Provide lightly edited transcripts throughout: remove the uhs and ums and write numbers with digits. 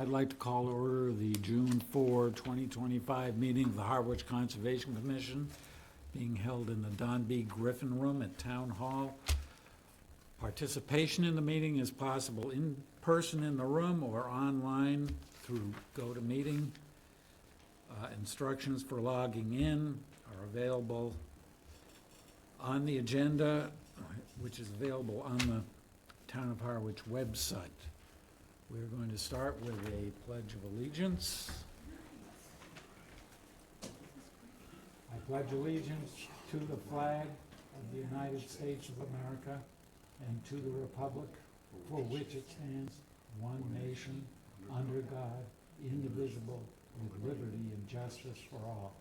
I'd like to call to order the June 4, 2025 meeting of the Harwich Conservation Commission being held in the Don B. Griffin Room at Town Hall. Participation in the meeting is possible in person in the room or online through GoToMeeting. Instructions for logging in are available on the agenda, which is available on the Town of Harwich website. We're going to start with a Pledge of Allegiance. I pledge allegiance to the flag of the United States of America and to the republic for which it stands, one nation, under God, indivisible, with liberty and justice for all.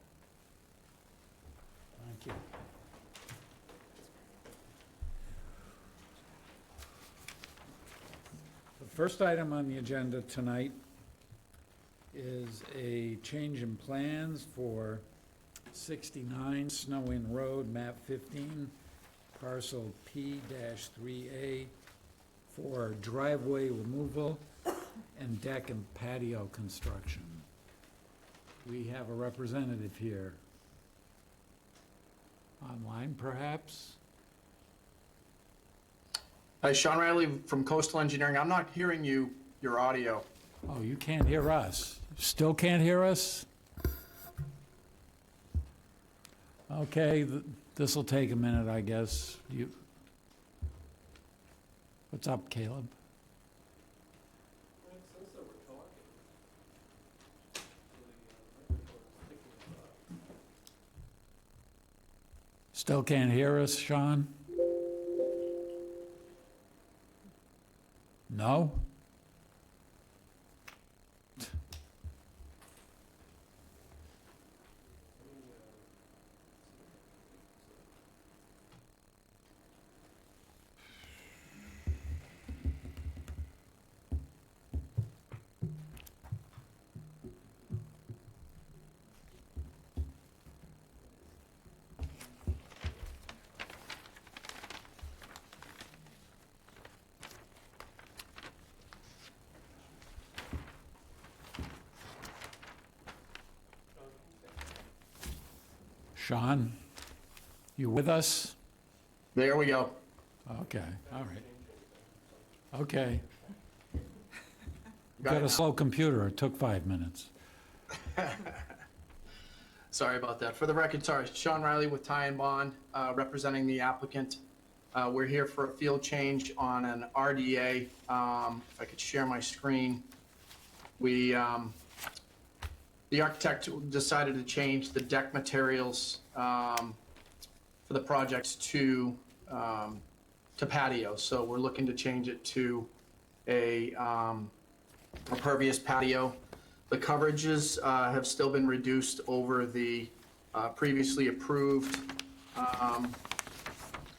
Thank you. The first item on the agenda tonight is a change in plans for 69 Snow Inn Road, map 15, parcel P-3A for driveway removal and deck and patio construction. We have a representative here. Online, perhaps? Hi, Sean Riley from Coastal Engineering. I'm not hearing your audio. Oh, you can't hear us? Still can't hear us? Okay, this will take a minute, I guess. What's up, Caleb? Still can't hear us, Sean? No? Sean, you with us? There we go. Okay, all right. Okay. Got Got it a now. slow computer, it took 5 minutes. Sorry about that. For the record, sorry, Sean Riley with Ty and Bond, representing the applicant. We're here for a field change on an RDA. If I could share my screen. The architect decided to change the deck materials for the projects to patio. So we're looking to change it to a pervious patio. The coverages have still been reduced over the previously approved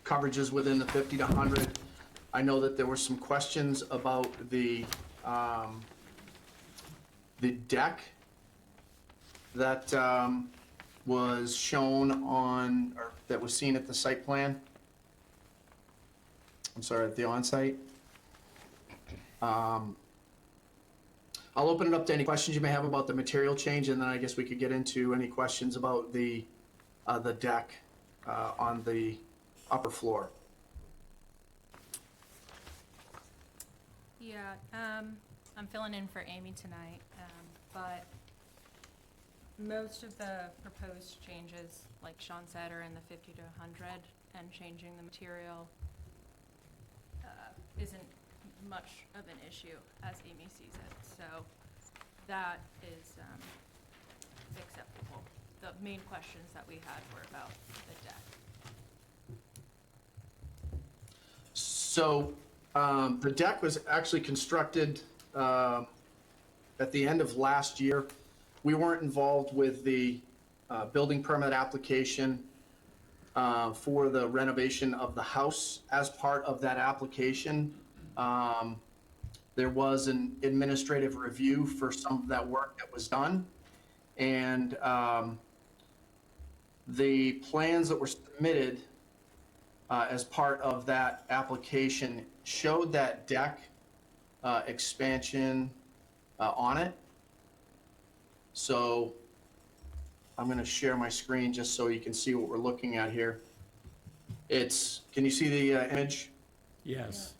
coverages within the 50 to 100. I know that there were some questions about the deck that was shown on, or that was seen at the site plan. I'm sorry, at the on-site. I'll open it up to any questions you may have about the material change, and then I guess we could get into any questions about the deck on the upper floor. Yeah, I'm filling in for Amy tonight, but most of the proposed changes, like Sean said, are in the 50 to 100, and changing the material isn't much of an issue as Amy sees it. So that is acceptable. The main questions that we had were about the deck. So the deck was actually constructed at the end of last year. We weren't involved with the building permit application for the renovation of the house. As part of that application, there was an administrative review for some of that work that was done. And the plans that were submitted as part of that application showed that deck expansion on it. So I'm going to share my screen just so you can see what we're looking at here. Can you see the image? Yes.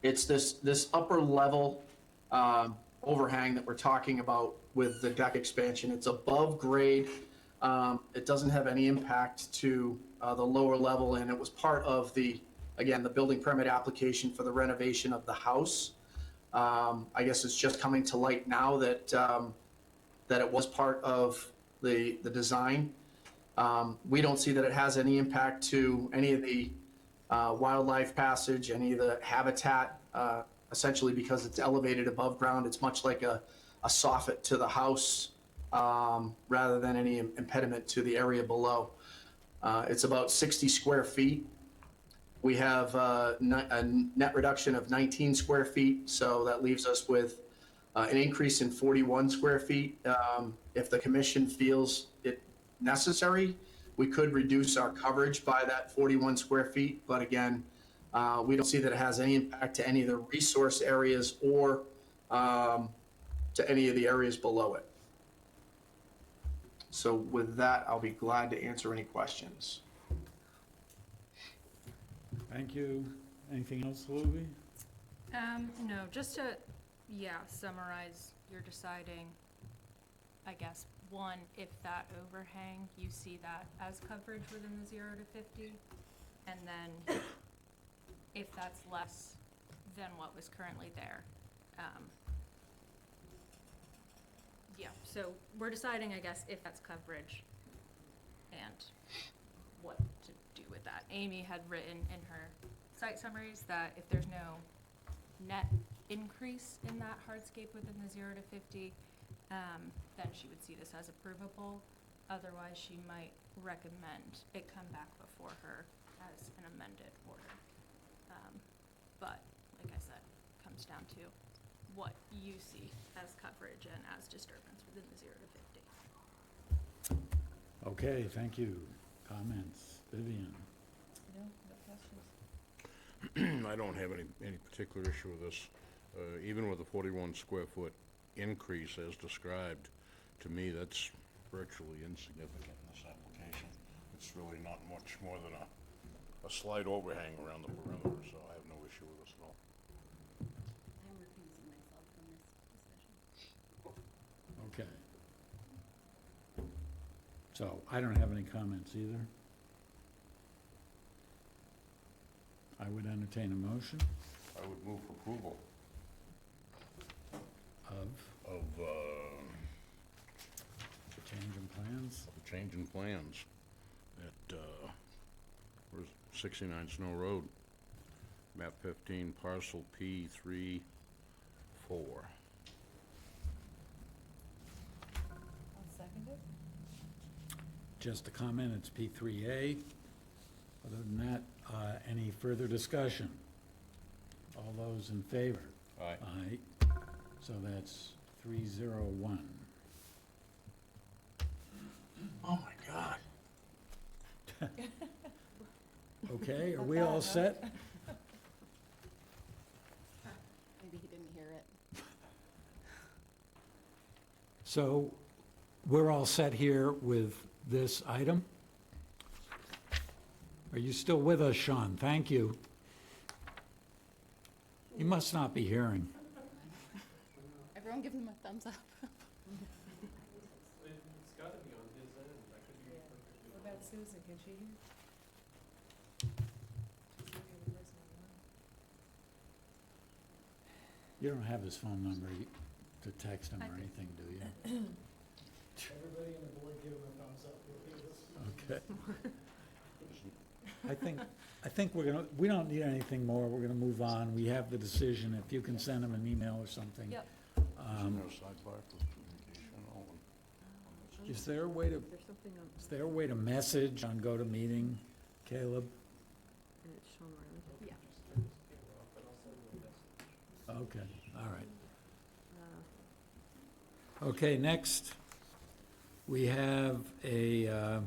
It's this upper level overhang that we're talking about with the deck expansion. It's above grade. It doesn't have any impact to the lower level, and it was part of again, the building permit application for the renovation of the house. I guess it's just coming to light now that it was part of the design. We don't see that it has any impact to any of the wildlife passage, any of the habitat, essentially because it's elevated above ground. It's much like a soffit to the house rather than any impediment to the area below. It's about 60 square feet. We have a net reduction of 19 square feet, so that leaves us with an increase in 41 square feet. If the commission feels it necessary, we could reduce our coverage by that 41 square feet, but again, we don't see that it has any impact to any of the resource areas or to any of the areas below it. So with that, I'll be glad to answer any questions. Thank you. Anything else, Louis? No, just to, summarize, you're deciding, I guess, one, if that overhang, you see that as coverage within the 0 to 50, and then if that's less than what was currently there. So we're deciding, I guess, if that's coverage and what to do with that. Amy had written in her site summaries that if there's no net increase in that hardscape within the 0 to 50, then she would see this as approvable. Otherwise, she might recommend it come back before her as an amended order. But, like I said, it comes down to what you see as coverage and as disturbance within the 0 to 50. Okay, thank you. Comments? Vivian? No questions. I don't have any particular issue with this. Even with the 41 square foot increase as described, to me, that's virtually insignificant in this application. It's really not much more than a slight overhang around the perimeter, so I have no issue with this at all. I'm recusing myself from this discussion. Okay. So I don't have any comments either. I would entertain a motion I would move for approval of of the change in plans. the change in plans at, where's 69 Snow Road, map 15, parcel P34. I'll second it. Just a comment, it's P3A. Other than that, any further discussion? All those in favor? Aye. Aye. So that's 301. Oh my God. Okay, are we all set? Maybe he didn't hear it. So we're all set here with this item? Are you still with us, Sean? Thank you. You must not be hearing. Everyone give him a thumbs up. It's gotta be on his end, that could be. What about Susan, can she hear? You don't have his phone number to text him I or do. anything, do you? Everybody in the board give him a thumbs up. Okay. I think we don't need anything more. We're gonna move on. We have the decision. If you can send him an email or something. Yep. Isn't there a sidebar for communication? Oh, Is there a way to, There's something on, is there a way to message on GoToMeeting, Caleb? and it's shown around. Yeah. Okay, all right. Okay, next, we have a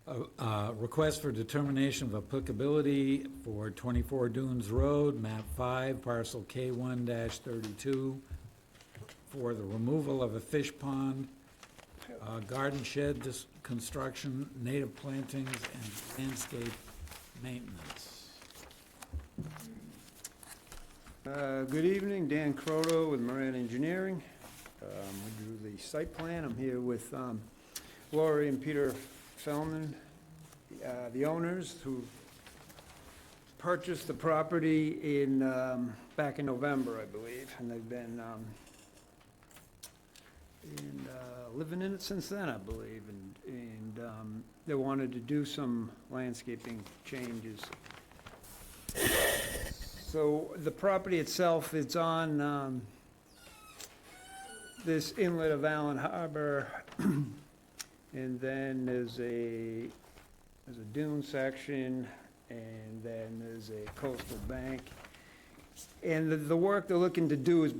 Request for determination of applicability for 24 Dunes Road, map 5, parcel K1-32, for the removal of a fish pond, garden shed construction, native plantings, and landscape maintenance. Good evening, Dan Croto with Moran Engineering. We drew the site plan. I'm here with Lori and Peter Fellman, the owners who purchased the property back in November, I believe, and they've been living in it since then, I believe, and they wanted to do some landscaping changes. So the property itself, it's on this inlet of Allen Harbor, and then there's a dune section, and then there's a coastal bank. And the work they're looking to do is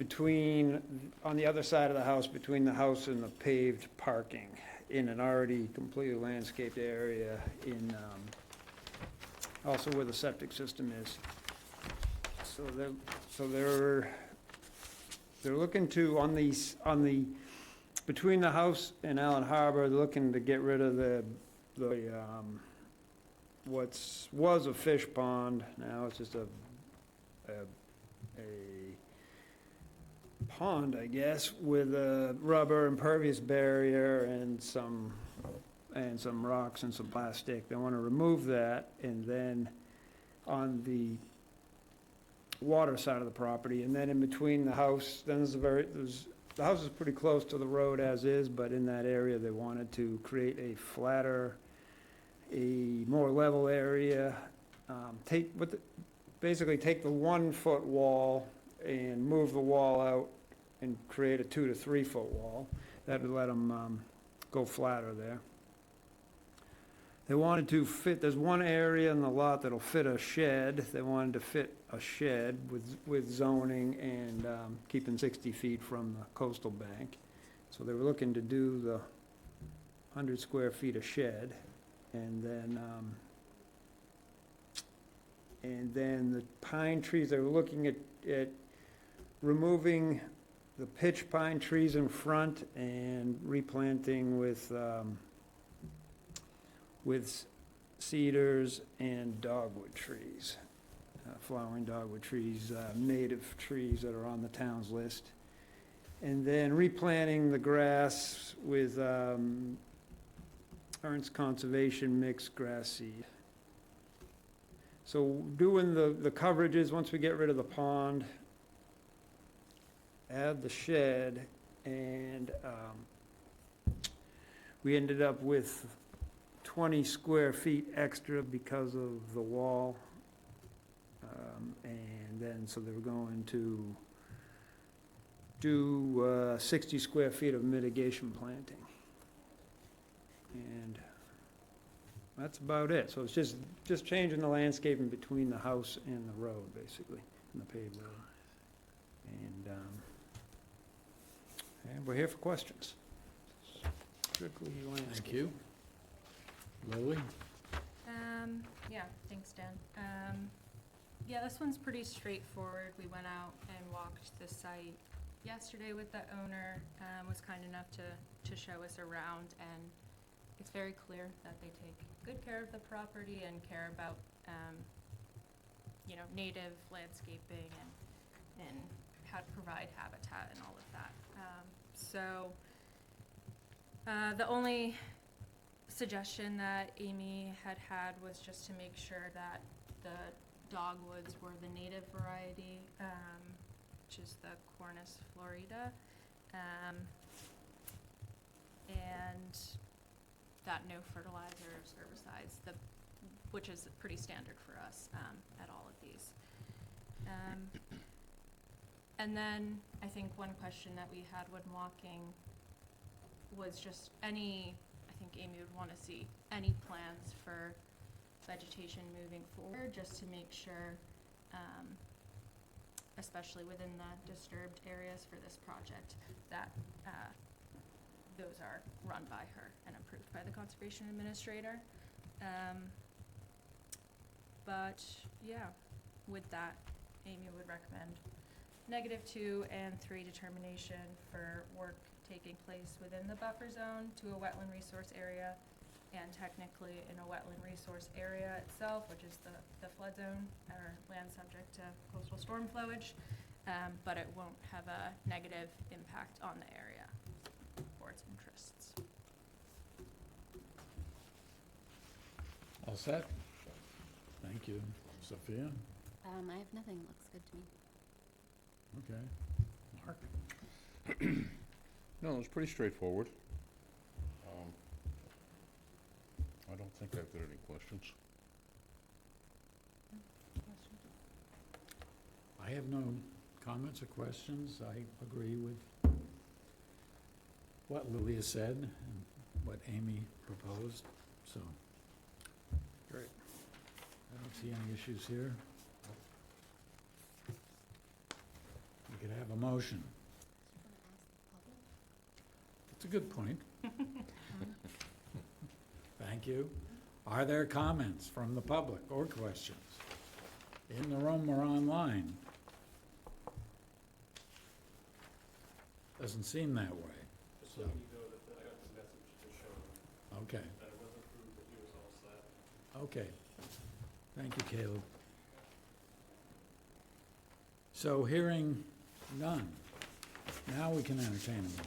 on the other side of the house, between the house and the paved parking, in an already completely landscaped area, also where the septic system is. So they're looking to, between the house and Allen Harbor, they're looking to get rid of was a fish pond. Now it's just a pond, I guess, with a rubber impervious barrier and some rocks and some plastic. They want to remove that, and then on the water side of the property, and then in between the house, then the house is pretty close to the road as is, but in that area, they wanted to create a flatter, a more level area, basically take the 1 foot wall and move the wall out and create a 2 to 3 foot wall. That would let them go flatter there. They wanted to there's one area in the lot that'll fit a shed. They wanted to fit a shed with zoning and keeping 60 feet from the coastal bank. So they were looking to do the 100 square feet of shed, and then the pine trees, they were looking at removing the pitch pine trees in front and replanting with cedars and dogwood trees, flowering dogwood trees, native trees that are on the town's list. And then replanting the grass with Ernst Conservation mixed grass seed. So doing the coverages, once we get rid of the pond, add the shed, and we ended up with 20 square feet extra because of the wall. And then, so they were going to do 60 square feet of mitigation planting. And that's about it. So it's just changing the landscaping between the house and the road, basically, and the paved road. And we're here for questions. Strictly landscape. Thank you. Lily? Yeah, thanks, Dan. Yeah, this one's pretty straightforward. We went out and walked the site yesterday with the owner, was kind enough to show us around, and it's very clear that they take good care of the property and care about, native landscaping and how to provide habitat and all of that. The only suggestion that Amy had was just to make sure that the dogwoods were the native variety, which is the Cornus florida, and that no fertilizers, herbicides, which is pretty standard for us at all of these. And then I think one question that we had when walking was just I think Amy would want to see any plans for vegetation moving forward, just to make sure, especially within the disturbed areas for this project, that those are run by her and approved by the conservation administrator. But, yeah, with that, Amy would recommend -2 and 3 determination for work taking place within the buffer zone to a wetland resource area, and technically in a wetland resource area itself, which is the flood zone, or land subject to coastal storm flowage, but it won't have a negative impact on the area or its interests. All set? Thank you. Sophia? I have nothing, looks good to me. Okay. Mark? No, it's pretty straightforward. I don't think I've got any questions. I have no comments or questions. I agree with what Lilia said and what Amy proposed, so. Great. I don't see any issues here. We could have a motion. That's a good point. Thank you. Are there comments from the public or questions in the room or online? Doesn't seem that way. Just So, letting you know that I got the message to Sean okay, that it was approved, that he was all set. okay. Thank you, Caleb. So hearing none, now we can entertain a motion.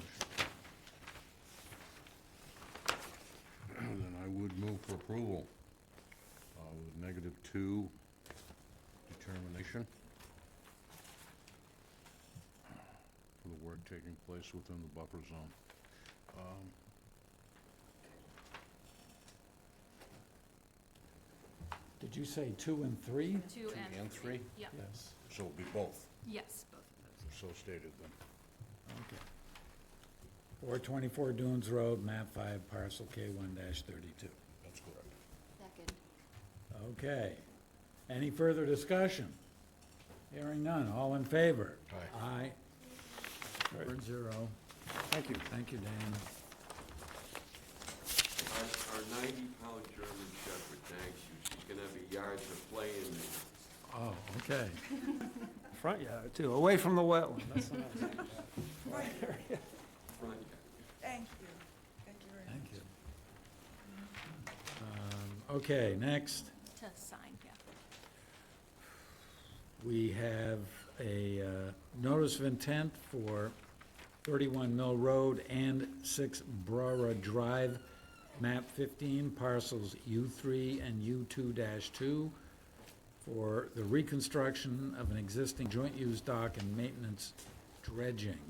Then I would move for approval with -2 determination for the work taking place within the buffer zone. Did you say 2 and 3? 2 and 3? Yep, Yes. So it'll be both, yes, both of those. so stated then. Okay. 424 Dunes Road, map 5, parcel K1-32. That's correct. Second. Okay. Any further discussion? Hearing none. All in favor? Aye. Aye. Right. 4-0. Thank you. Thank you, Dan. Our 90-pound German Shepherd, thanks you. She's gonna have a yard to play in. Oh, okay. Front yard, too, away from the wetland. That's the nice thing. Front yard. Thank you. Thank you very much. Thank you. Okay, next, To sign, yeah. we have a notice of intent for 31 Mill Road and 6 Brora Drive, map 15, parcels U3 and U2-2, for the reconstruction of an existing joint-use dock and maintenance dredging.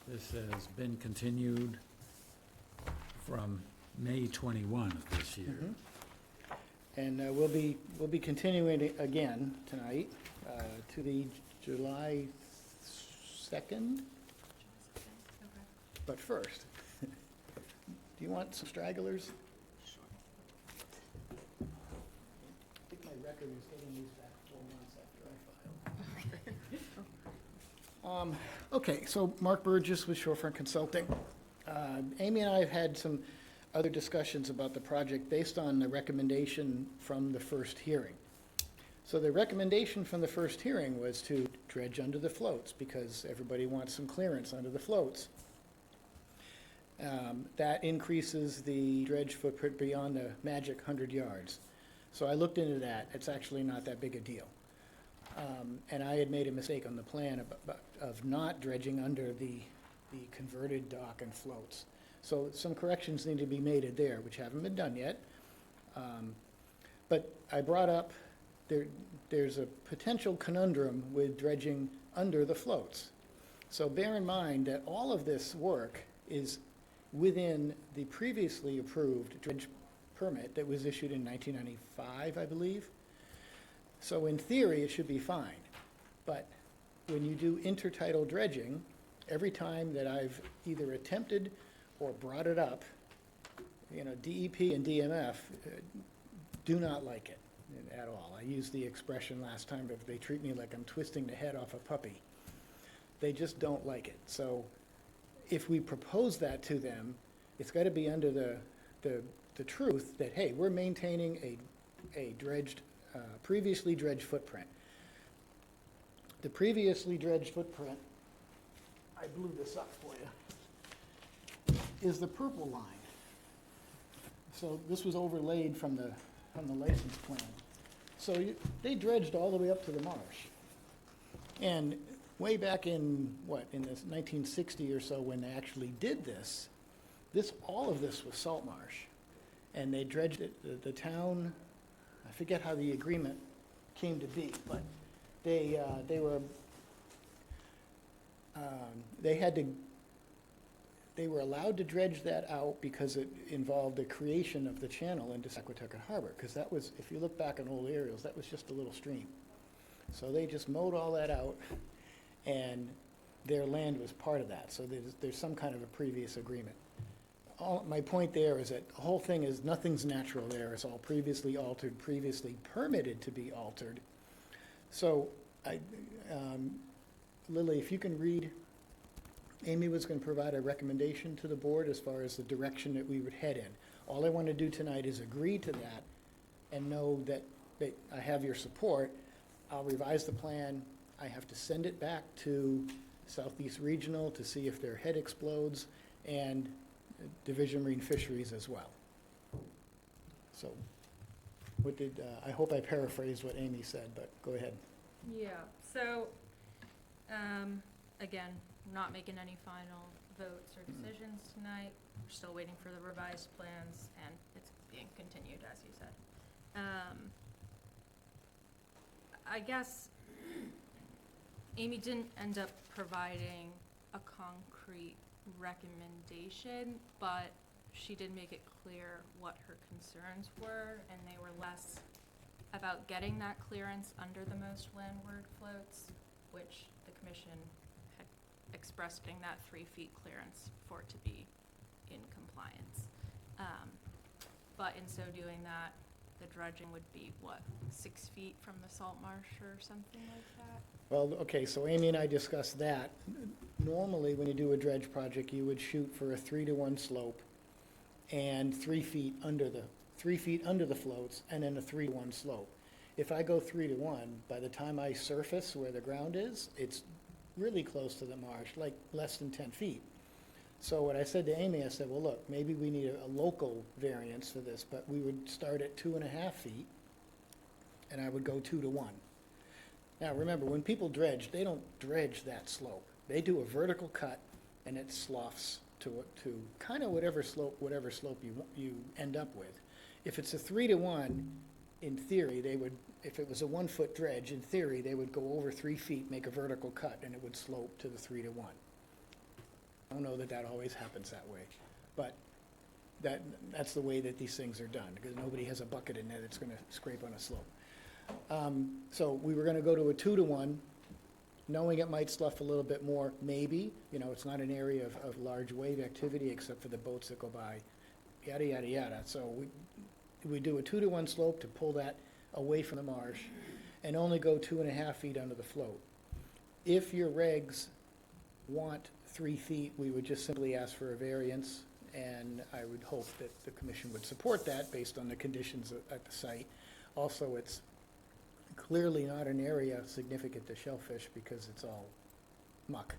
This has been continued from May 21 of this year. And we'll be continuing it again tonight to the July 2nd. Okay. But first, do you want some stragglers? I think my record is getting these back 4 months after I filed. Okay, so Mark Burgess with Shorefront Consulting. Amy and I have had some other discussions about the project based on the recommendation from the first hearing. So the recommendation from the first hearing was to dredge under the floats because everybody wants some clearance under the floats. That increases the dredge footprint beyond the magic 100 yards. So I looked into that. It's actually not that big a deal. And I had made a mistake on the plan of not dredging under the converted dock and floats. So some corrections need to be made there, which haven't been done yet. But I brought up, there's a potential conundrum with dredging under the floats. So bear in mind that all of this work is within the previously approved dredge permit that was issued in 1995, I believe. So in theory, it should be fine. But when you do intertidal dredging, every time that I've either attempted or brought it up, DEP and DMF do not like it at all. I used the expression last time, but they treat me like I'm twisting the head off a puppy. They just don't like it. So if we propose that to them, it's got to be under the the truth that, hey, we're maintaining a dredged, previously dredged footprint. The previously dredged footprint, I blew this up for you, is the purple line. So this was overlaid from the license plan. So they dredged all the way up to the marsh. And way back in, in this 1960 or so, when they actually did this, all of this was salt marsh. And they dredged it, the town, I forget how the agreement came to be, but they were allowed to dredge that out because it involved the creation of the channel into Sequatucket Harbor, because that was, if you look back on old aerials, that was just a little stream. So they just mowed all that out, and their land was part of that. So there's some kind of a previous agreement. My point there is that the whole thing is, nothing's natural there. It's all previously altered, previously permitted to be altered. So Lily, if you can read, Amy was going to provide a recommendation to the board as far as the direction that we would head in. All I want to do tonight is agree to that and know that I have your support. I'll revise the plan. I have to send it back to Southeast Regional to see if their head explodes, and Division of Marine Fisheries as well. So I hope I paraphrased what Amy said, but go ahead. Yeah, so, again, not making any final votes or decisions tonight. We're still waiting for the revised plans, and it's being continued, as you said. I guess Amy didn't end up providing a concrete recommendation, but she did make it clear what her concerns were, and they were less about getting that clearance under the most landward floats, which the commission had expressed getting that 3 feet clearance for it to be in compliance. But in so doing that, the dredging would be, 6 feet from the salt marsh or something like that? Well, okay, so Amy and I discussed that. Normally, when you do a dredge project, you would shoot for a 3-to-1 slope and 3 feet under the floats, and then a 3-to-1 slope. If I go 3-to-1, by the time I surface where the ground is, it's really close to the marsh, like less than 10 feet. So what I said to Amy, I said, well, look, maybe we need a local variance for this, but we would start at 2.5 feet, and I would go 2-to-1. Now, remember, when people dredge, they don't dredge that slope. They do a vertical cut, and it sloughs to kind of whatever slope you end up with. If it's a 3-to-1, in theory, they would, if it was a 1-foot dredge, in theory, they would go over 3 feet, make a vertical cut, and it would slope to the 3-to-1. I don't know that always happens that way, but that's the way that these things are done, because nobody has a bucket in there that's going to scrape on a slope. So we were going to go to a 2-to-1, knowing it might slough a little bit more, maybe. You know, it's not an area of large wave activity except for the boats that go by, yada, yada, yada. So we do a 2-to-1 slope to pull that away from the marsh and only go 2.5 feet under the float. If your regs want 3 feet, we would just simply ask for a variance, and I would hope that the commission would support that based on the conditions at the site. Also, it's clearly not an area significant to shellfish because it's all muck.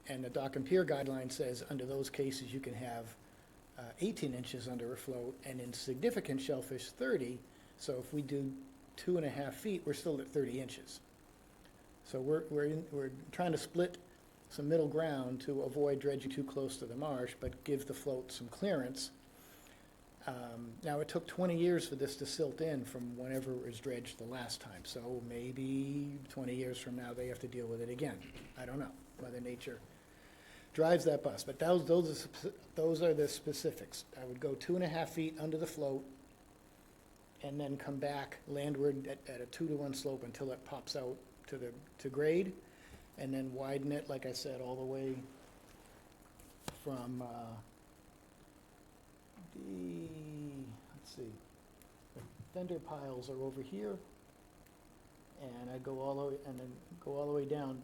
And the dock and pier guideline says under those cases you can have 18 inches under a float, and in significant shellfish 30. So if we do 2.5 feet, we're still at 30 inches. So we're trying to split some middle ground to avoid dredging too close to the marsh, but give the float some clearance. Now, it took 20 years for this to silt in from whenever it was dredged the last time. So maybe 20 years from now, they have to deal with it again. I don't know. Mother Nature drives that bus. But those are the specifics. I would go 2.5 feet under the float and then come back landward at a 2-to-1 slope until it pops out to grade, and then widen it, like I said, all the way from let's see, the fender piles are over here, and I'd go all the way, and then go all the way down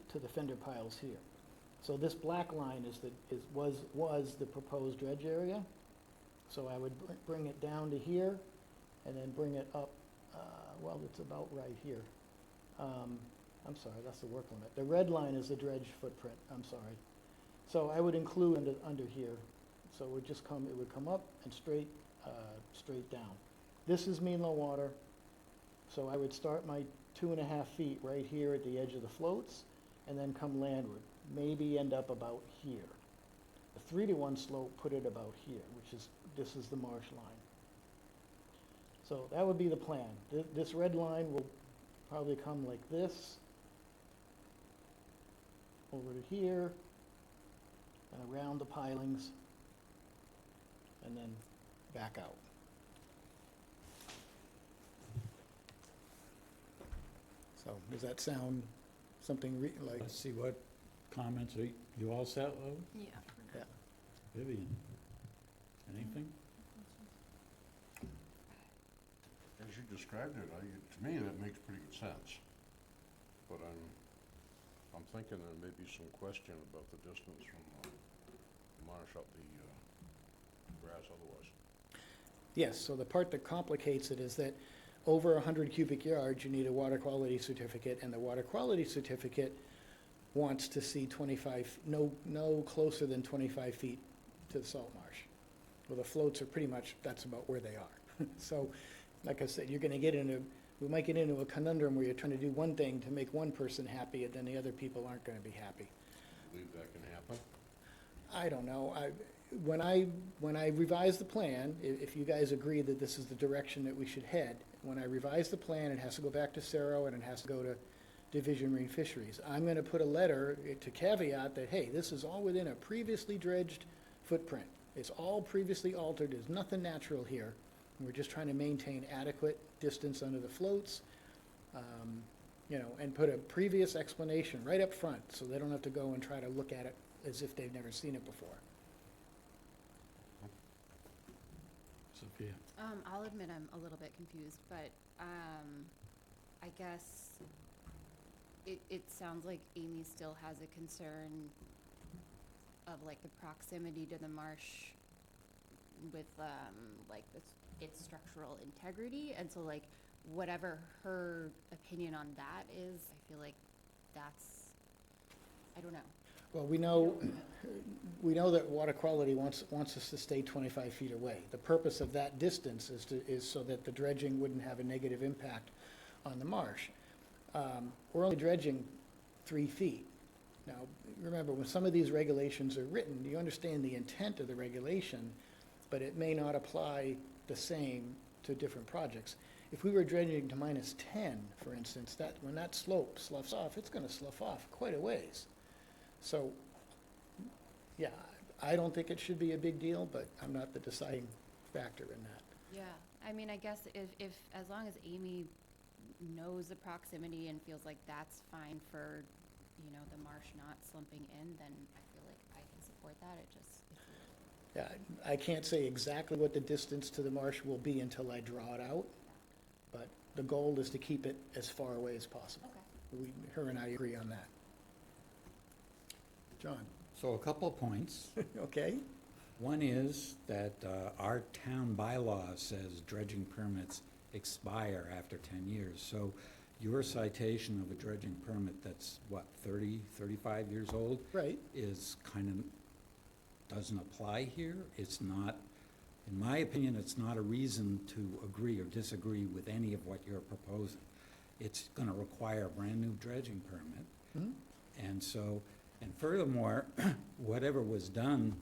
to the fender piles here. So this black line was the proposed dredge area, So I would bring it down to here and then bring it up, well, it's about right here. I'm sorry, that's the work limit. The red line is the dredge footprint, I'm sorry. So I would include under here. So it would just come, it would come up and straight down. This is mean low water, so I would start my 2.5 feet right here at the edge of the floats and then come landward, maybe end up about here. The 3-to-1 slope put it about here, this is the marsh line. So that would be the plan. This red line will probably come like this, over to here, and around the pilings, and then back out. So does that sound something like? Let's see what comments, are you all set, Lou? Yeah. Yeah. Vivian? Anything? As you described it, to me, that makes pretty good sense. But I'm thinking there may be some question about the distance from the marsh up the grass otherwise. Yes, so the part that complicates it is that over 100 cubic yards, you need a water quality certificate, and the water quality certificate wants to see 25, no closer than 25 feet to the salt marsh. Well, the floats are pretty much, that's about where they are. So, like I said, you're gonna we might get into a conundrum where you're trying to do one thing to make one person happy, and then the other people aren't gonna be happy. Believe that can happen? I don't know. When I revise the plan, if you guys agree that this is the direction that we should head, when I revise the plan, it has to go back to Cerro and it has to go to Division Marine Fisheries. I'm gonna put a letter to caveat that, hey, this is all within a previously dredged footprint. It's all previously altered. There's nothing natural here. We're just trying to maintain adequate distance under the floats, and put a previous explanation right up front so they don't have to go and try to look at it as if they've never seen it before. Sophia? I'll admit I'm a little bit confused, but I guess it sounds like Amy still has a concern of like the proximity to the marsh with its structural integrity, and so like whatever her opinion on that is, I feel like that's, I don't know. Well, we know that water quality wants us to stay 25 feet away. The purpose of that distance is so that the dredging wouldn't have a negative impact on the marsh. We're only dredging 3 feet. Now, remember, when some of these regulations are written, you understand the intent of the regulation, but it may not apply the same to different projects. If we were dredging to -10, for instance, when that slope sloughs off, it's gonna slough off quite a ways. So, yeah, I don't think it should be a big deal, but I'm not the deciding factor in that. Yeah, I mean, I guess if as long as Amy knows the proximity and feels like that's fine for, the marsh not slumping in, then I feel like I can support that. It just, Yeah, I can't say exactly what the distance to the marsh will be until I draw it out, but the goal is to keep it as far away as possible. okay. Her and I agree on that. John? So a couple of points. Okay? One is that our town bylaw says dredging permits expire after 10 years. So your citation of a dredging permit that's, 30, 35 years old? Right. Is doesn't apply here. It's not, in my opinion, it's not a reason to agree or disagree with any of what you're proposing. It's gonna require a brand-new dredging permit. Mhm. And so, and furthermore, whatever was done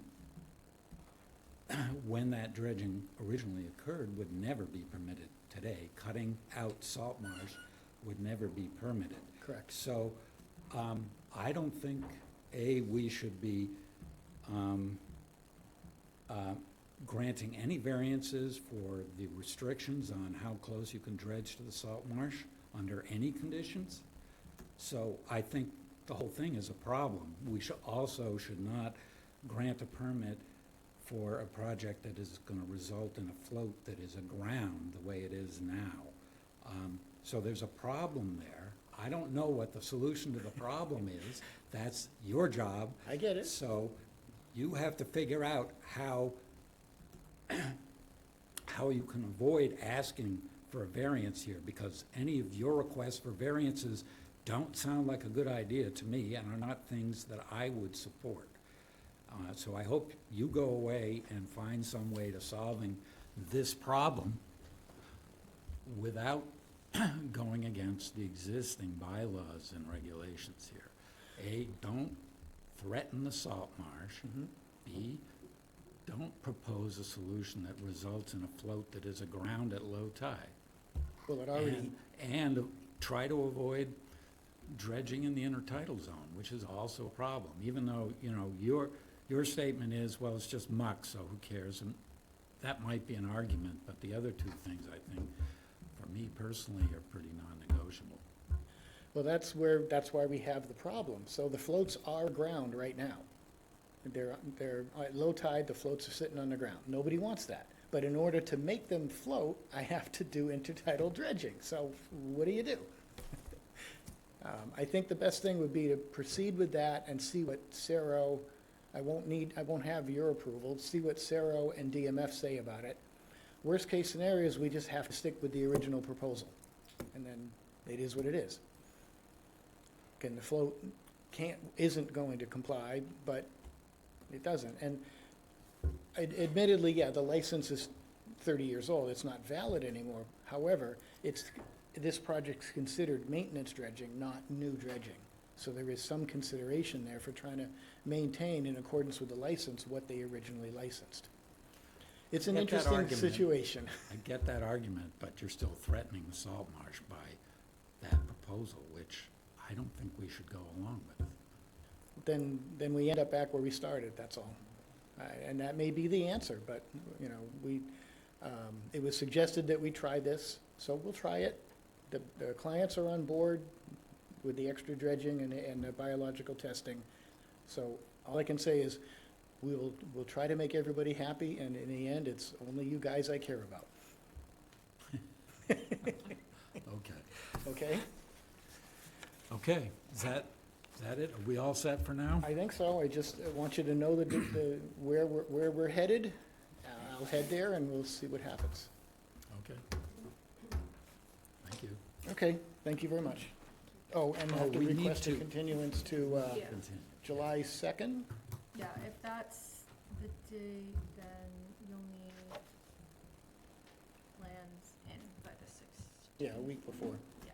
when that dredging originally occurred would never be permitted today. Cutting out salt marsh would never be permitted. Correct. So, I don't think, we should be granting any variances for the restrictions on how close you can dredge to the salt marsh under any conditions. So I think the whole thing is a problem. We should not grant a permit for a project that is gonna result in a float that is aground the way it is now. So there's a problem there. I don't know what the solution to the problem is. That's your job. I get it. So you have to figure out how how you can avoid asking for a variance here, because any of your requests for variances don't sound like a good idea to me and are not things that I would support. So I hope you go away and find some way to solving this problem without going against the existing bylaws and regulations here. A, don't threaten the salt marsh. B, don't propose a solution that results in a float that is aground at low tide. Well, it already, And try to avoid dredging in the intertidal zone, which is also a problem, even though, you know, your statement is, well, it's just muck, so who cares? And that might be an argument, but the other two things, I think, for me personally, are pretty non-negotiable. well, that's why we have the problem. So the floats are ground right now. They're at low tide, the floats are sitting on the ground. Nobody wants that. But in order to make them float, I have to do intertidal dredging. So what do you do? I think the best thing would be to proceed with that and see what Cerro, I won't have your approval, see what Cerro and DMF say about it. Worst case scenario is we just have to stick with the original proposal, and then it is what it is. Again, the float isn't going to comply, but it doesn't. And admittedly, yeah, the license is 30 years old, it's not valid anymore. However, this project's considered maintenance dredging, not new dredging. So there is some consideration there for trying to maintain, in accordance with the license, what they originally licensed. It's an Get that interesting argument. situation. I get that argument, but you're still threatening the salt marsh by that proposal, which I don't think we should go along with. Then we end up back where we started, that's all. And that may be the answer, but, you know, it was suggested that we try this, so we'll try it. The clients are on board with the extra dredging and the biological testing. So all I can say is, we'll try to make everybody happy, and in the end, it's only you guys I care about. Okay. Okay? Okay, is that it? Are we all set for now? I think so. I just want you to know that where we're headed. I'll head there, and we'll see what happens. Okay. Thank you. Okay, thank you very much. Oh, and I have to we need request a to- continuance to Yeah. Continue. July 2nd? Yeah, if that's the date, then you'll need plans in by the 6th. Yeah, a week before. Yeah.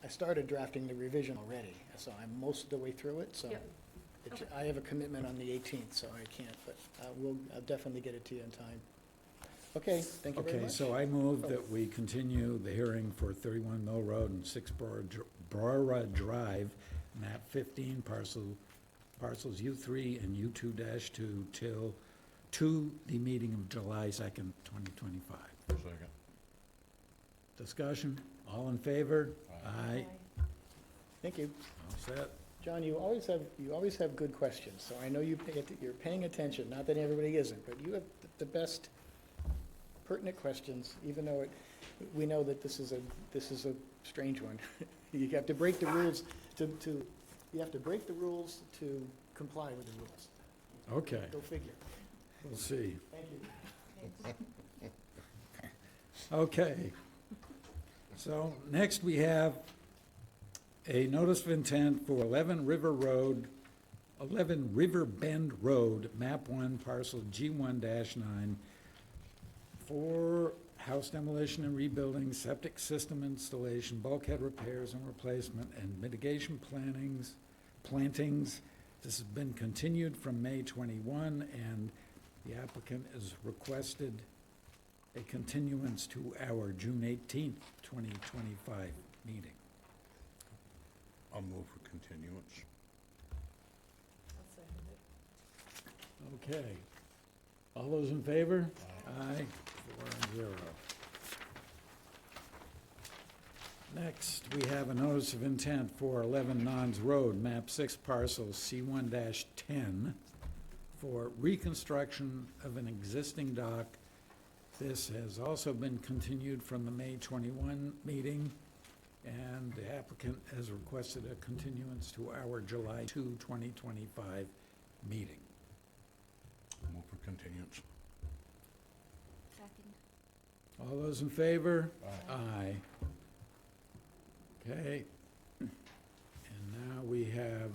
I started drafting the revision already, so I'm most of the way through it, so. Yep. Okay. I have a commitment on the 18th, so I can't, but I'll definitely get it to you in time. Okay, thank you very Okay, much. so I move that we continue the hearing for 31 Mill Road and 6 Brora Drive, map 15, parcels U3 and U2-2 to the meeting of July 2nd, 2025. Second. Discussion, all in favor? Aye. Thank you. All set? John, you always have good questions, so I know you're paying attention, not that everybody isn't, but you have the best pertinent questions, even though we know that this is a strange one. You have to break the rules you have to break the rules to comply with the rules. Okay, Go figure. we'll see. Thank you. Okay. So next we have a notice of intent for 11 River Bend Road, map 1, parcel G1-9, for house demolition and rebuilding, septic system installation, bulkhead repairs and replacement, and mitigation plantings. This has been continued from May 21, and the applicant has requested a continuance to our June 18th, 2025 meeting. I'll move for continuance. I'll second it. Okay. All those in favor? Aye. 4-0. Next, we have a notice of intent for 11 Nons Road, map 6, parcel C1-10, for reconstruction of an existing dock. This has also been continued from the May 21 meeting, and the applicant has requested a continuance to our July 2, 2025 meeting. Move for continuance. Second. All those in favor? Aye. Aye. Okay. And now we have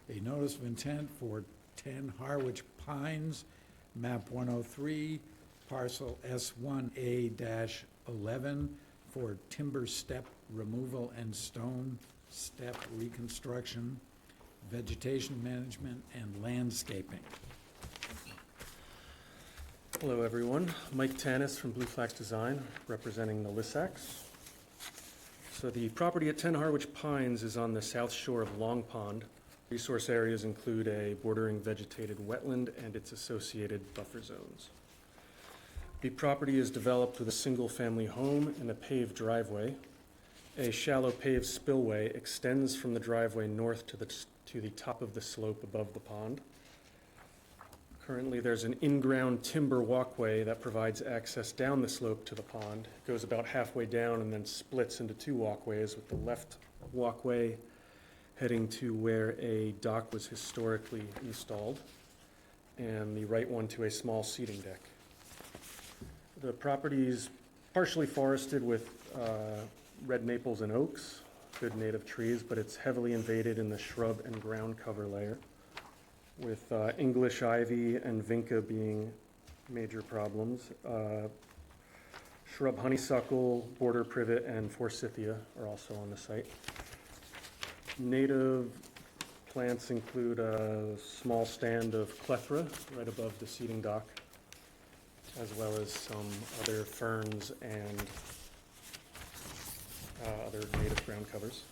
a notice of intent for 10 Harwich Pines, map 103, parcel S1A-11 for timber step removal and stone step reconstruction, vegetation management, and landscaping. Hello, everyone. Mike Tanis from Blue Flax Design, representing the Lissacs. So the property at 10 Harwich Pines is on the south shore of Long Pond. Resource areas include a bordering vegetated wetland and its associated buffer zones. The property is developed with a single-family home and a paved driveway. A shallow paved spillway extends from the driveway north to the top of the slope above the pond. Currently, there's an in-ground timber walkway that provides access down the slope to the pond. It goes about halfway down and then splits into two walkways, with the left walkway heading to where a dock was historically installed, and the right one to a small seating deck. The property is partially forested with red maples and oaks, good native trees, but it's heavily invaded in the shrub and ground cover layer, with English ivy and vinca being major problems. Shrub honeysuckle, border privet, and forsythia are also on the site. Native plants include a small stand of clethra right above the seating dock, as well as some other ferns and other native ground covers.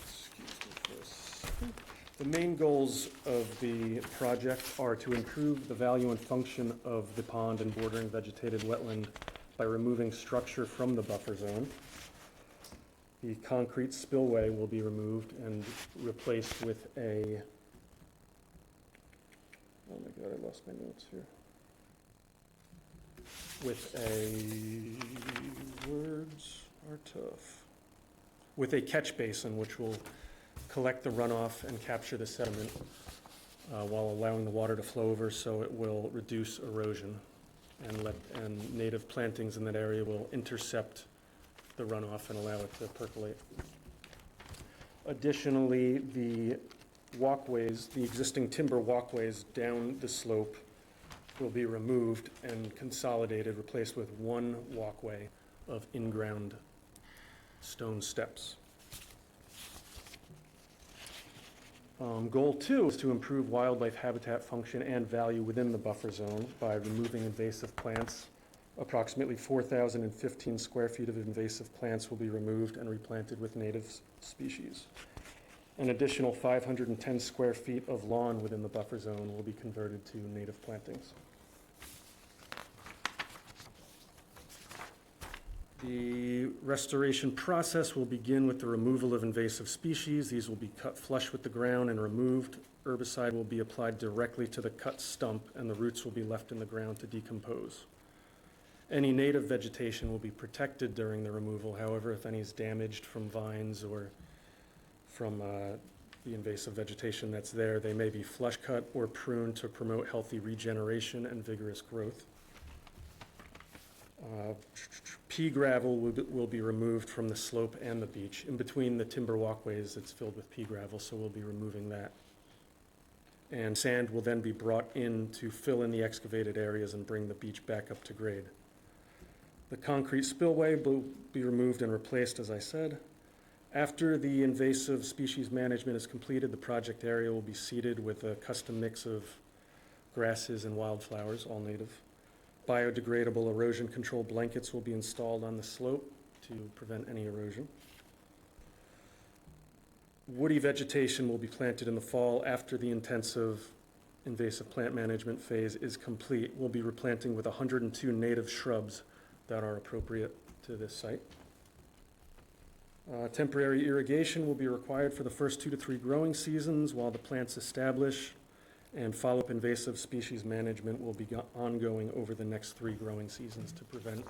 Excuse me for a second. The main goals of the project are to improve the value and function of the pond and bordering vegetated wetland by removing structure from the buffer zone. The concrete spillway will be removed and replaced with a, oh my God, I lost my notes here. With a, words are tough. With a catch basin, which will collect the runoff and capture the sediment while allowing the water to flow over, so it will reduce erosion, and native plantings in that area will intercept the runoff and allow it to percolate. Additionally, the walkways, the existing timber walkways down the slope will be removed and consolidated, replaced with one walkway of in-ground stone steps. Goal 2 is to improve wildlife habitat function and value within the buffer zone by removing invasive plants. Approximately 4,015 square feet of invasive plants will be removed and replanted with native species. An additional 510 square feet of lawn within the buffer zone will be converted to native plantings. The restoration process will begin with the removal of invasive species. These will be cut flush with the ground and removed. Herbicide will be applied directly to the cut stump, and the roots will be left in the ground to decompose. Any native vegetation will be protected during the removal. However, if any is damaged from vines or from the invasive vegetation that's there, they may be flush cut or pruned to promote healthy regeneration and vigorous growth. Pea gravel will be removed from the slope and the beach. In between the timber walkways, it's filled with pea gravel, so we'll be removing that. And sand will then be brought in to fill in the excavated areas and bring the beach back up to grade. The concrete spillway will be removed and replaced, as I said. After the invasive species management is completed, the project area will be seeded with a custom mix of grasses and wildflowers, all native. Biodegradable erosion control blankets will be installed on the slope to prevent any erosion. Woody vegetation will be planted in the fall after the intensive invasive plant management phase is complete. We'll be replanting with 102 native shrubs that are appropriate to this site. Temporary irrigation will be required for the first 2 to 3 growing seasons while the plants establish, and follow-up invasive species management will be ongoing over the next 3 growing seasons to prevent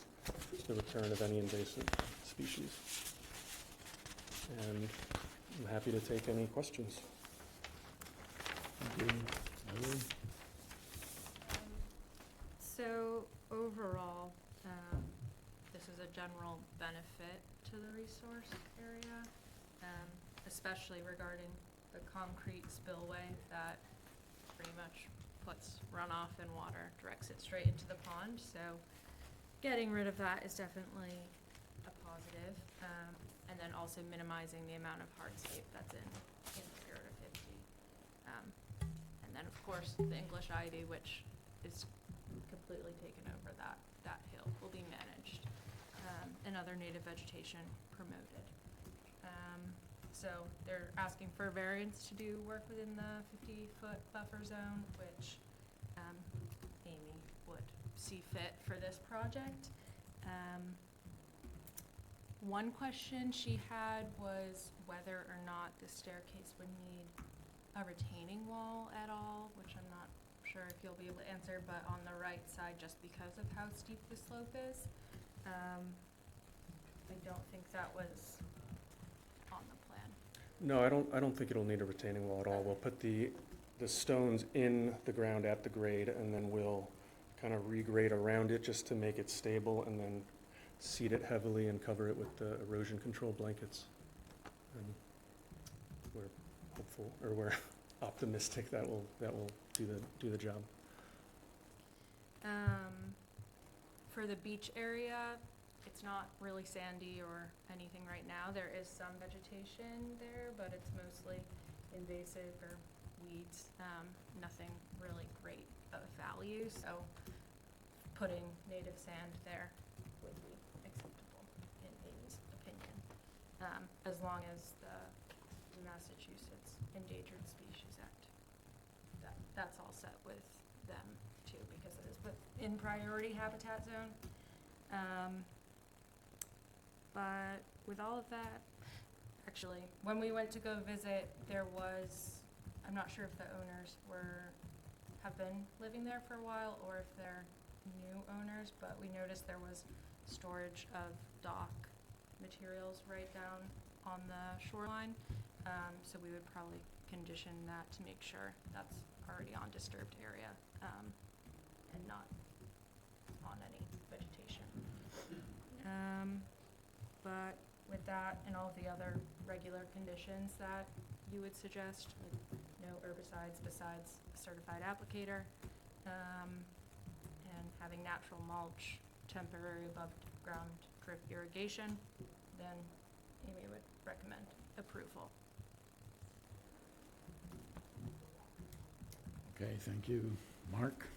the return of any invasive species. And I'm happy to take any questions. Thank you. Lily? So overall, this is a general benefit to the resource area, especially regarding the concrete spillway that pretty much puts runoff and water, directs it straight into the pond. So getting rid of that is definitely a positive. And then also minimizing the amount of hardscape that's in 0 to 50. And then, of course, the English ivy, which is completely taken over that hill, will be managed, and other native vegetation promoted. So they're asking for a variance to do work within the 50-foot buffer zone, which Amy would see fit for this project. One question she had was whether or not the staircase would need a retaining wall at all, which I'm not sure if you'll be able to answer, but on the right side, just because of how steep the slope is. I don't think that was on the plan. No, I don't think it'll need a retaining wall at all. We'll put the stones in the ground at the grade, and then we'll kind of regrade around it just to make it stable, and then seed it heavily and cover it with the erosion control blankets. And we're hopeful, or we're optimistic that will do the job. For the beach area, it's not really sandy or anything right now. There is some vegetation there, but it's mostly invasive or weeds. Nothing really great of value, so putting native sand there would be acceptable in Amy's opinion, as long as the Massachusetts Endangered Species Act, that's all set with them too, because it is in priority habitat zone. But with all of that, actually, when we went to go visit, there was, I'm not sure if the owners have been living there for a while or if they're new owners, but we noticed there was storage of dock materials right down on the shoreline. So we would probably condition that to make sure that's already on disturbed area, and not on any vegetation. But with that and all the other regular conditions that you would suggest, like no herbicides besides a certified applicator, and having natural mulch, temporary above ground drip irrigation, then Amy would recommend approval. Okay, thank you. Mark?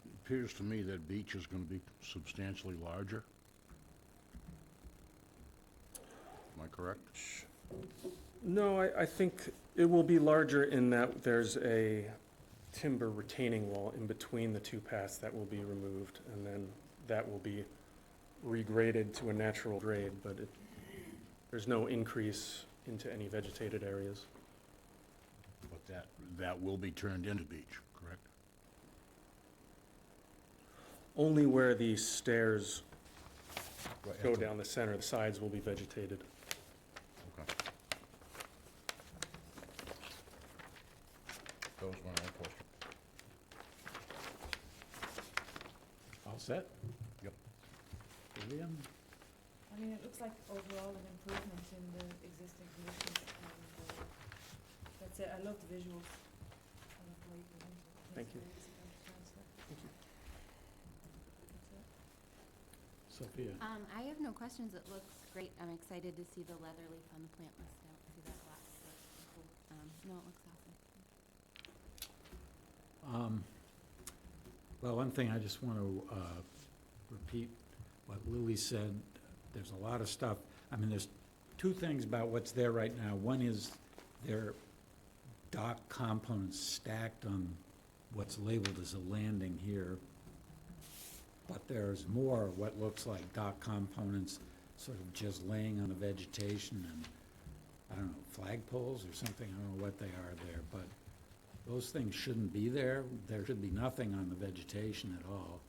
It appears to me that beach is going to be substantially larger. Am I correct? No, I think it will be larger in that there's a timber retaining wall in between the two paths that will be removed, and then that will be regraded to a natural grade, but there's no increase into any vegetated areas. But that will be turned into beach, correct? Only where the stairs Right, go down the center, the sides will be vegetated. Okay. That was my only question. All set? Yep. William? I mean, it looks like overall an improvement in the existing conditions, and that's it. I love the visuals. I love the way you present it. Thank you. It's very easy to understand stuff. Thank you. That's it. Sophia? I have no questions. It looks great. I'm excited to see the leather leaf on the plant list now. See that a lot. So that's cool. No, it looks awesome. Well, one thing I just want to repeat what Lily said. There's a lot of stuff. I mean, there's two things about what's there right now. One is their dock components stacked on what's labeled as a landing here. But there's more of what looks like dock components sort of just laying on the vegetation and, I don't know, flagpoles or something. I don't know what they are there, but those things shouldn't be there. There should be nothing on the vegetation at all.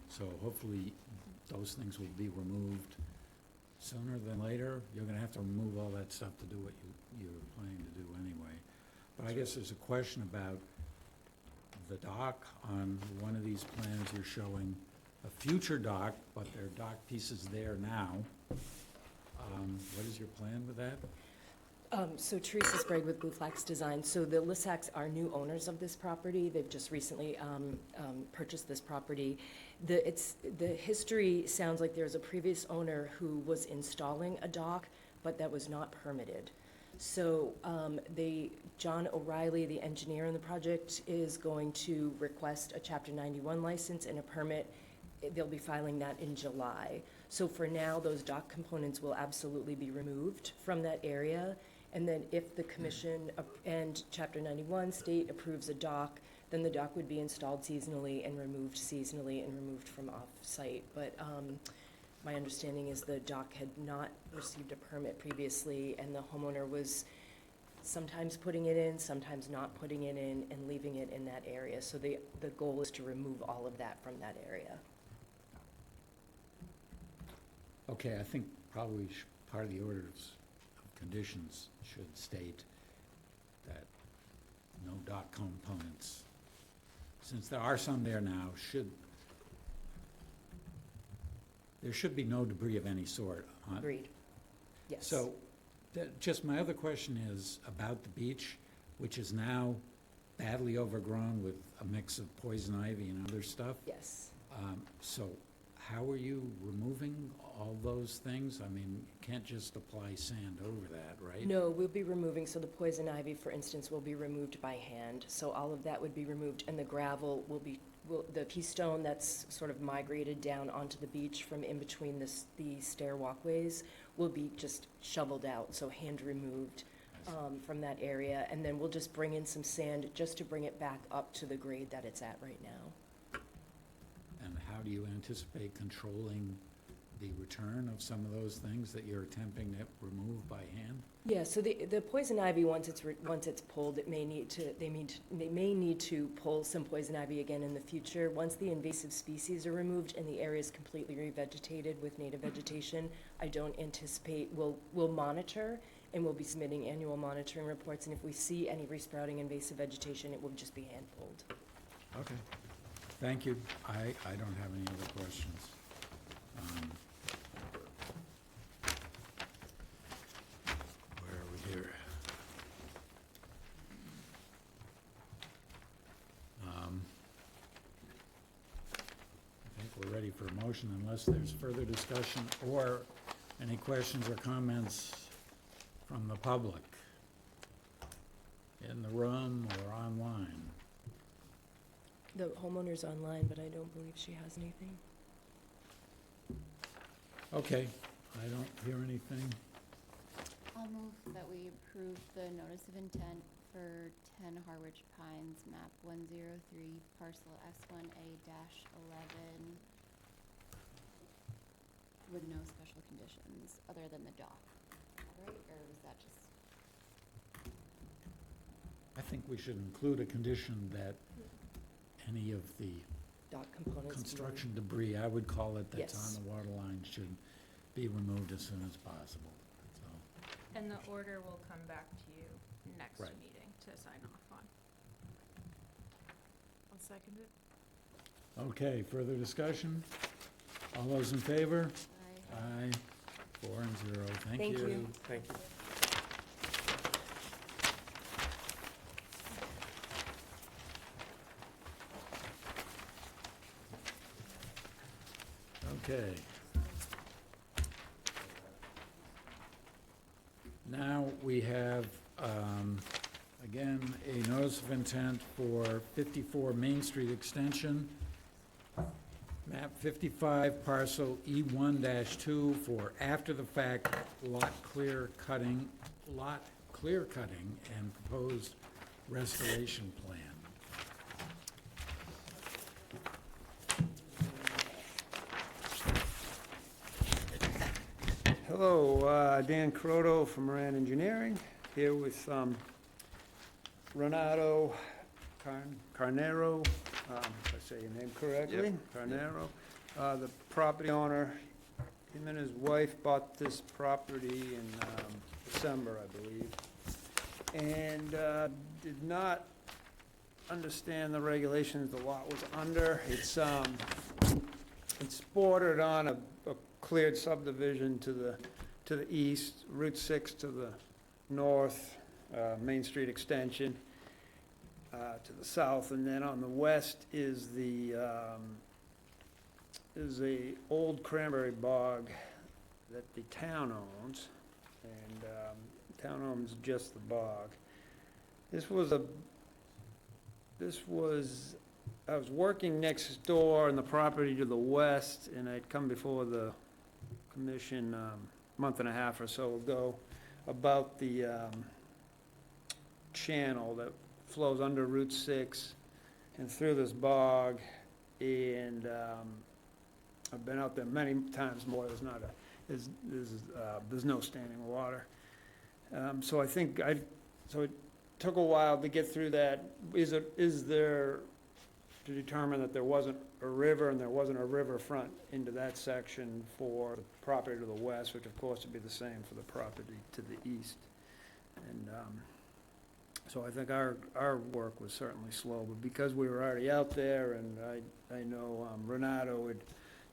So hopefully those things will be removed sooner than later. You're gonna have to remove all that stuff to do what you're planning to do anyway. But I guess there's a question about the dock. On one of these plans, you're showing a future dock, but there are dock pieces there now. What is your plan with that? So Teresa Sprague with Blue Flax Design. So the Lissacks are new owners of this property. They've just recently purchased this property. The history sounds like there's a previous owner who was installing a dock, but that was not permitted. So John O'Reilly, the engineer in the project, is going to request a Chapter 91 license and a permit. They'll be filing that in July. So for now, those dock components will absolutely be removed from that area. And then if the commission and Chapter 91 state approves a dock, then the dock would be installed seasonally and removed from off-site. But my understanding is the dock had not received a permit previously, and the homeowner was sometimes putting it in, sometimes not putting it in, and leaving it in that area. So the goal is to remove all of that from that area. Okay, I think probably part of the orders of conditions should state that no dock components, since there are some there now, there should be no debris of any sort on. Agreed. Yes. So, just my other question is about the beach, which is now badly overgrown with a mix of poison ivy and other stuff. Yes. So how are you removing all those things? I mean, you can't just apply sand over that, right? No, we'll be removing, so the poison ivy, for instance, will be removed by hand. So all of that would be removed, and the gravel the pea stone that's sort of migrated down onto the beach from in between the stair walkways will be just shoveled out, so hand removed from that area. And then we'll just bring in some sand just to bring it back up to the grade that it's at right now. And how do you anticipate controlling the return of some of those things that you're attempting to remove by hand? Yeah, so the poison ivy, once it's pulled, they may need to pull some poison ivy again in the future. Once the invasive species are removed and the area is completely revegetated with native vegetation, I don't anticipate, we'll monitor, and we'll be submitting annual monitoring reports, and if we see any resprouting invasive vegetation, it will just be hand pulled. Okay. Thank you. I don't have any other questions. Where are we here? I think we're ready for a motion unless there's further discussion or any questions or comments from the public in the room or online. The homeowner's online, but I don't believe she has anything. Okay, I don't hear anything. I'll move that we approve the notice of intent for 10 Harwich Pines, map 103, parcel S1A-11, with no special conditions other than the dock, right? Or was that just? I think we should include a condition that any of the Dock components. construction debris, I would call it, that's Yes. on the water line should be removed as soon as possible, so. And the order will come back to you next Right. meeting to sign off on. I'll second it. Okay, further discussion? All those in favor? Aye. Aye. 4-0, thank Thank you. you. Thank you. Okay. Now we have, again, a notice of intent for 54 Main Street Extension, map 55, parcel E1-2 for after-the-fact lot clear cutting and proposed restoration plan. Hello, Dan Croto from Moran Engineering, here with Renato Carnero, if I say your name correctly. Yep. Carnero, the property owner him and his wife bought this property in December, I believe, and did not understand the regulations the lot was under. It's bordered on a cleared subdivision to the east, Route 6 to the north, Main Street extension to the south, and then on the west is a old cranberry bog that the town owns, and the town owns just the bog. I was working next door on the property to the west, and I'd come before the commission a month and a half or so ago about the channel that flows under Route 6 and through this bog, and I've been out there many times more. There's no standing water. So it took a while to get through that. To determine that there wasn't a river and there wasn't a river front into that section for the property to the west, which of course would be the same for the property to the east. And so I think our work was certainly slow, but because we were already out there, and I know Renato had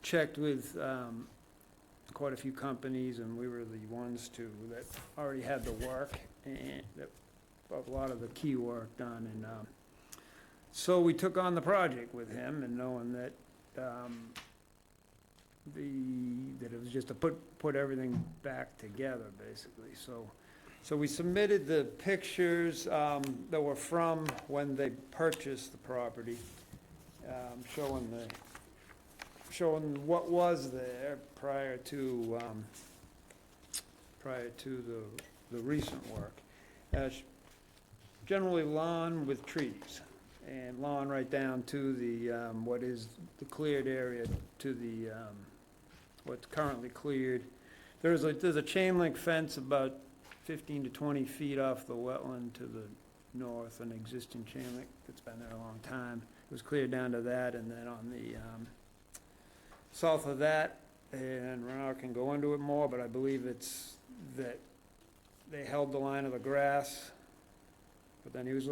checked with quite a few companies, and we were the ones that already had the work and a lot of the key work done, and so we took on the project with him, and knowing that that it was just to put everything back together, basically. So we submitted the pictures that were from when they purchased the property, showing what was there prior to the recent work. Generally lawn with trees, and lawn right down to the, what is the cleared area to the, what's currently cleared. There's a chain link fence about 15 to 20 feet off the wetland to the north, an existing chain link that's been there a long time. It was cleared down to that, and then on the south of that, and Renato can go into it more, but I believe it's that they held the line of the grass, but then he was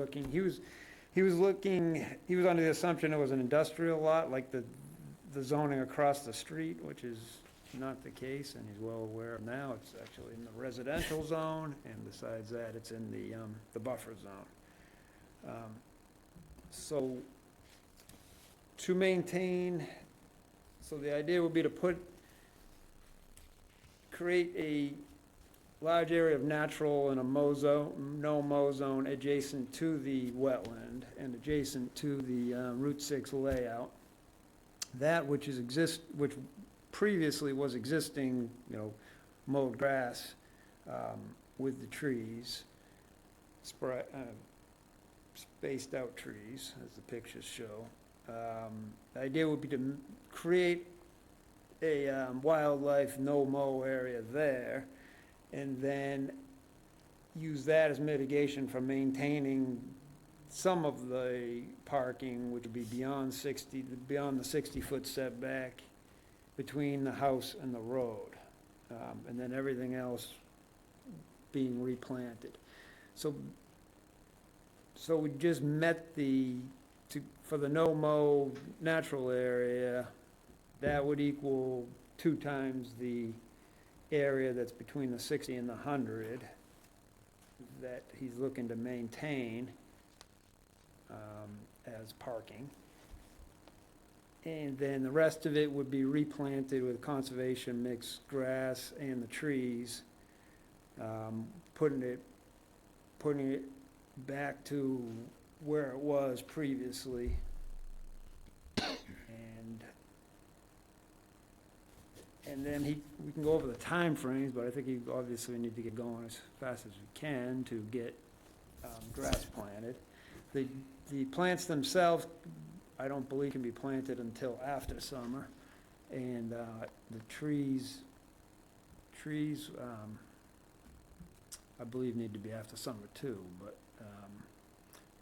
under the assumption it was an industrial lot, like the zoning across the street, which is not the case, and he's well aware now. It's actually in the residential zone, and besides that, it's in the buffer zone. So to maintain, so the idea would be to create a large area of natural and a no-mow zone adjacent to the wetland and adjacent to the Route 6 layout. That which previously was existing, mowed grass with the trees, spaced out trees, as the pictures show. The idea would be to create a wildlife no-mow area there, and then use that as mitigation for maintaining some of the parking, which would be beyond the 60-foot setback between the house and the road, and then everything else being replanted. So we just met for the no-mow natural area, that would equal 2 times the area that's between the 60 and the 100 that he's looking to maintain as parking. And then the rest of it would be replanted with conservation mixed grass and the trees, putting it back to where it was previously. And then we can go over the time frames, but I think we obviously need to get going as fast as we can to get grass planted. The plants themselves, I don't believe can be planted until after summer. And the trees, I believe need to be after summer too, but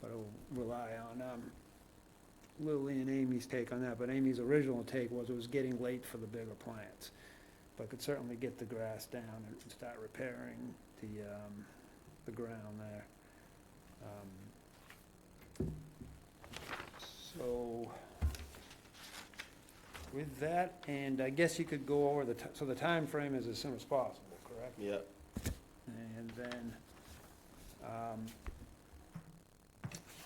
I'll rely on Lily and Amy's take on that. But Amy's original take was it was getting late for the bigger plants. but could certainly get the grass down and start repairing the ground there. So, with that, and I guess you could go over so the time frame is as soon as possible, correct? Yep. And then,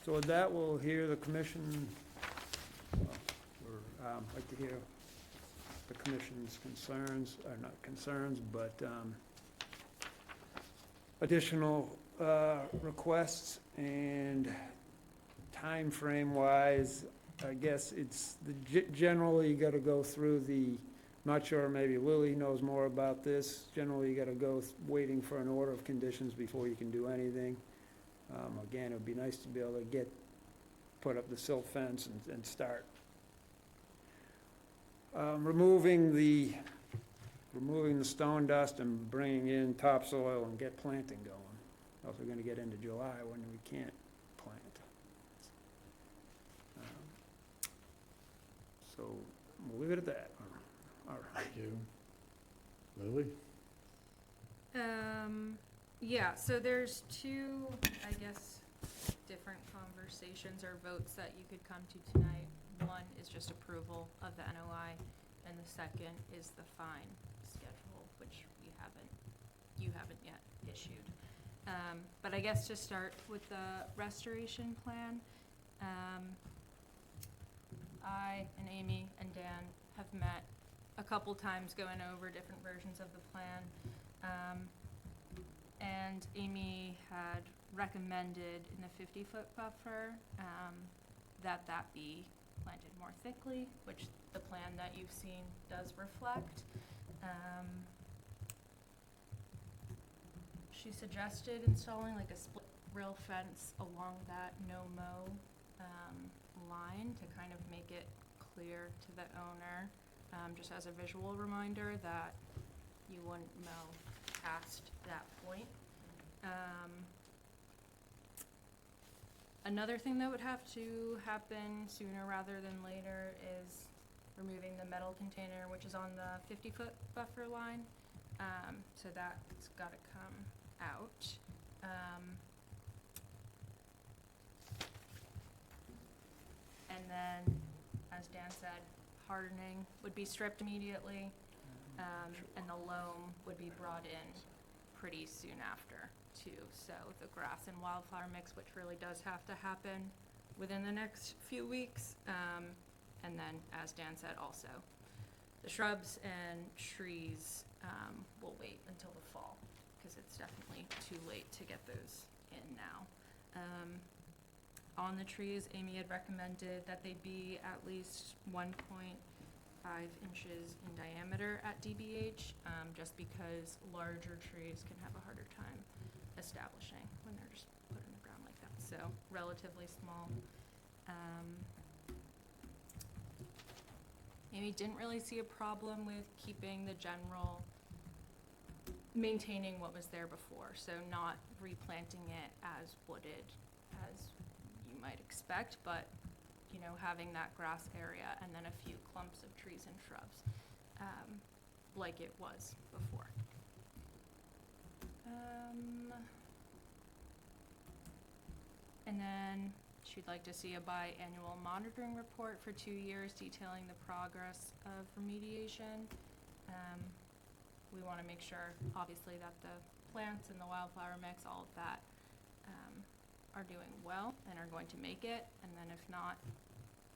so with that, we'll hear the commission, or, like to hear the commission's concerns, or not concerns, but, additional, requests, and time frame wise, I guess it's, generally you gotta go through not sure, maybe Lily knows more about this. Generally, you gotta go waiting for an order of conditions before you can do anything. Again, it would be nice to be able to put up the silt fence and start. Removing the stone dust and bringing in topsoil and get planting going. Else we're gonna get into July when we can't plant. So, we'll leave it at that. All right. Thank you. Lily? Yeah, so there's two, I guess, different conversations or votes that you could come to tonight. One is just approval of the NOI, and the second is the fine schedule, which you haven't yet issued. But I guess to start with the restoration plan, I and Amy and Dan have met a couple times going over different versions of the plan. And Amy had recommended in the 50-foot buffer that be planted more thickly, which the plan that you've seen does reflect. She suggested installing like a split rail fence along that no-mow line to kind of make it clear to the owner, just as a visual reminder that you wouldn't mow past that point. Another thing that would have to happen sooner rather than later is removing the metal container, which is on the 50-foot buffer line. So that's got to come out. And then, as Dan said, hardening would be stripped immediately, and the loam would be brought in pretty soon after, too. So the grass and wildflower mix, which really does have to happen within the next few weeks. And then, as Dan said, also, the shrubs and trees will wait until the fall, because it's definitely too late to get those in now. On the trees, Amy had recommended that they be at least 1.5 inches in diameter at DBH, just because larger trees can have a harder time establishing when they're just put in the ground like that. So relatively small. Amy didn't really see a problem with keeping the general, maintaining what was there before, so not replanting it as wooded as you might expect, but having that grass area and then a few clumps of trees and shrubs, like it was before. And then she'd like to see a biannual monitoring report for 2 years detailing the progress of remediation. We want to make sure, obviously, that the plants and the wildflower mix, all of that, are doing well and are going to make it, and then if not,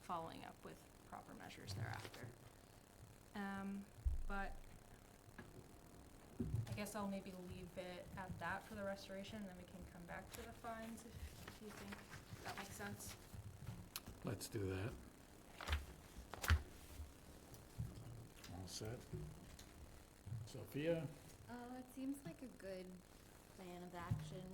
following up with proper measures thereafter. But I guess I'll maybe leave it at that for the restoration, and then we can come back to the fines if you think that makes sense. Let's do that. All set? Sophia? It seems like a good plan of action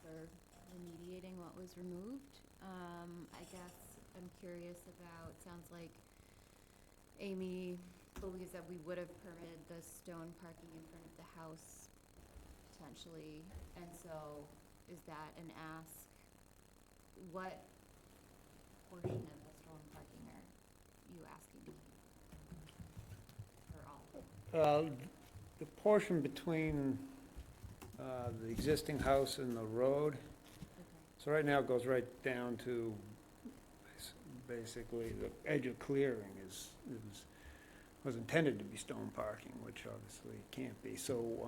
for remediating what was removed. I guess I'm curious about, sounds like Amy believes that we would have permitted the stone parking in front of the house potentially, and so is that an ask? What portion of the stone parking are you asking? For all? The portion between the existing house and the road, so right now it goes right down to basically the edge of clearing was intended to be stone parking, which obviously it can't be. So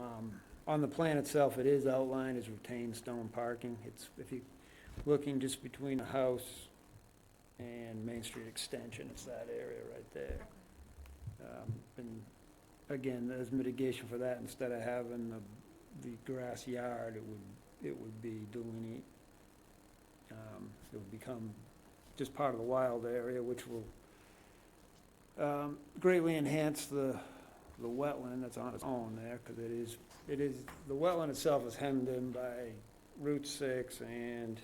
on the plan itself, it is outlined as retained stone parking. It's, if you're looking just between the house and Main Street Extension, it's that area right there. And again, as mitigation for that, instead of having the grass yard, it would be delineate, it would become just part of the wild area, which will greatly enhance the wetland that's on its own there, because the wetland itself is hemmed in by Route 6 and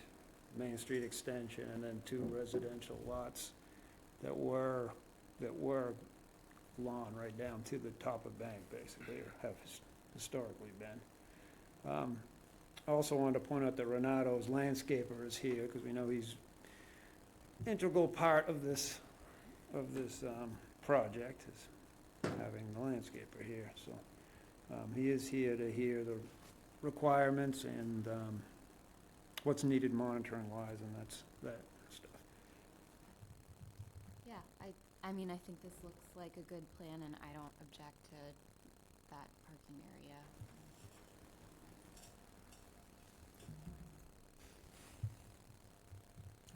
Main Street Extension, and then 2 residential lots that were lawn right down to the top of bank, basically, or have historically been. I also wanted to point out that Renato's landscaper is here, because we know he's integral part of this project, is having the landscaper here, so he is here to hear the requirements and what's needed monitoring wise, and that stuff. Yeah, I mean, I think this looks like a good plan, and I don't object to that parking area.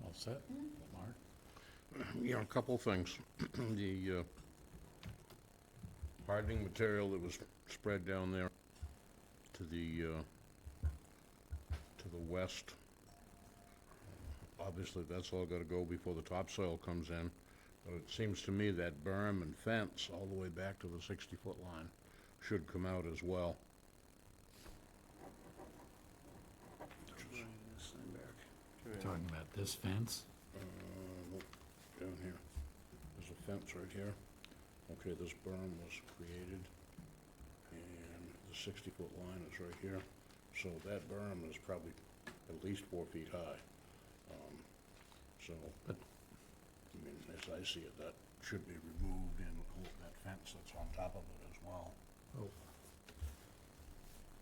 All set? Mark? You know, a couple things. The hardening material that was spread down there to the west, obviously that's all gotta go before the topsoil comes in. But it seems to me that berm and fence all the way back to the 60-foot line should come out as well. Talking about this fence? Down here. There's a fence right here. Okay, this berm was created, and the 60-foot line is right here. So that berm is probably at least 4 feet high. So, But- I mean, as I see it, that should be removed, and that fence that's on top of it as well.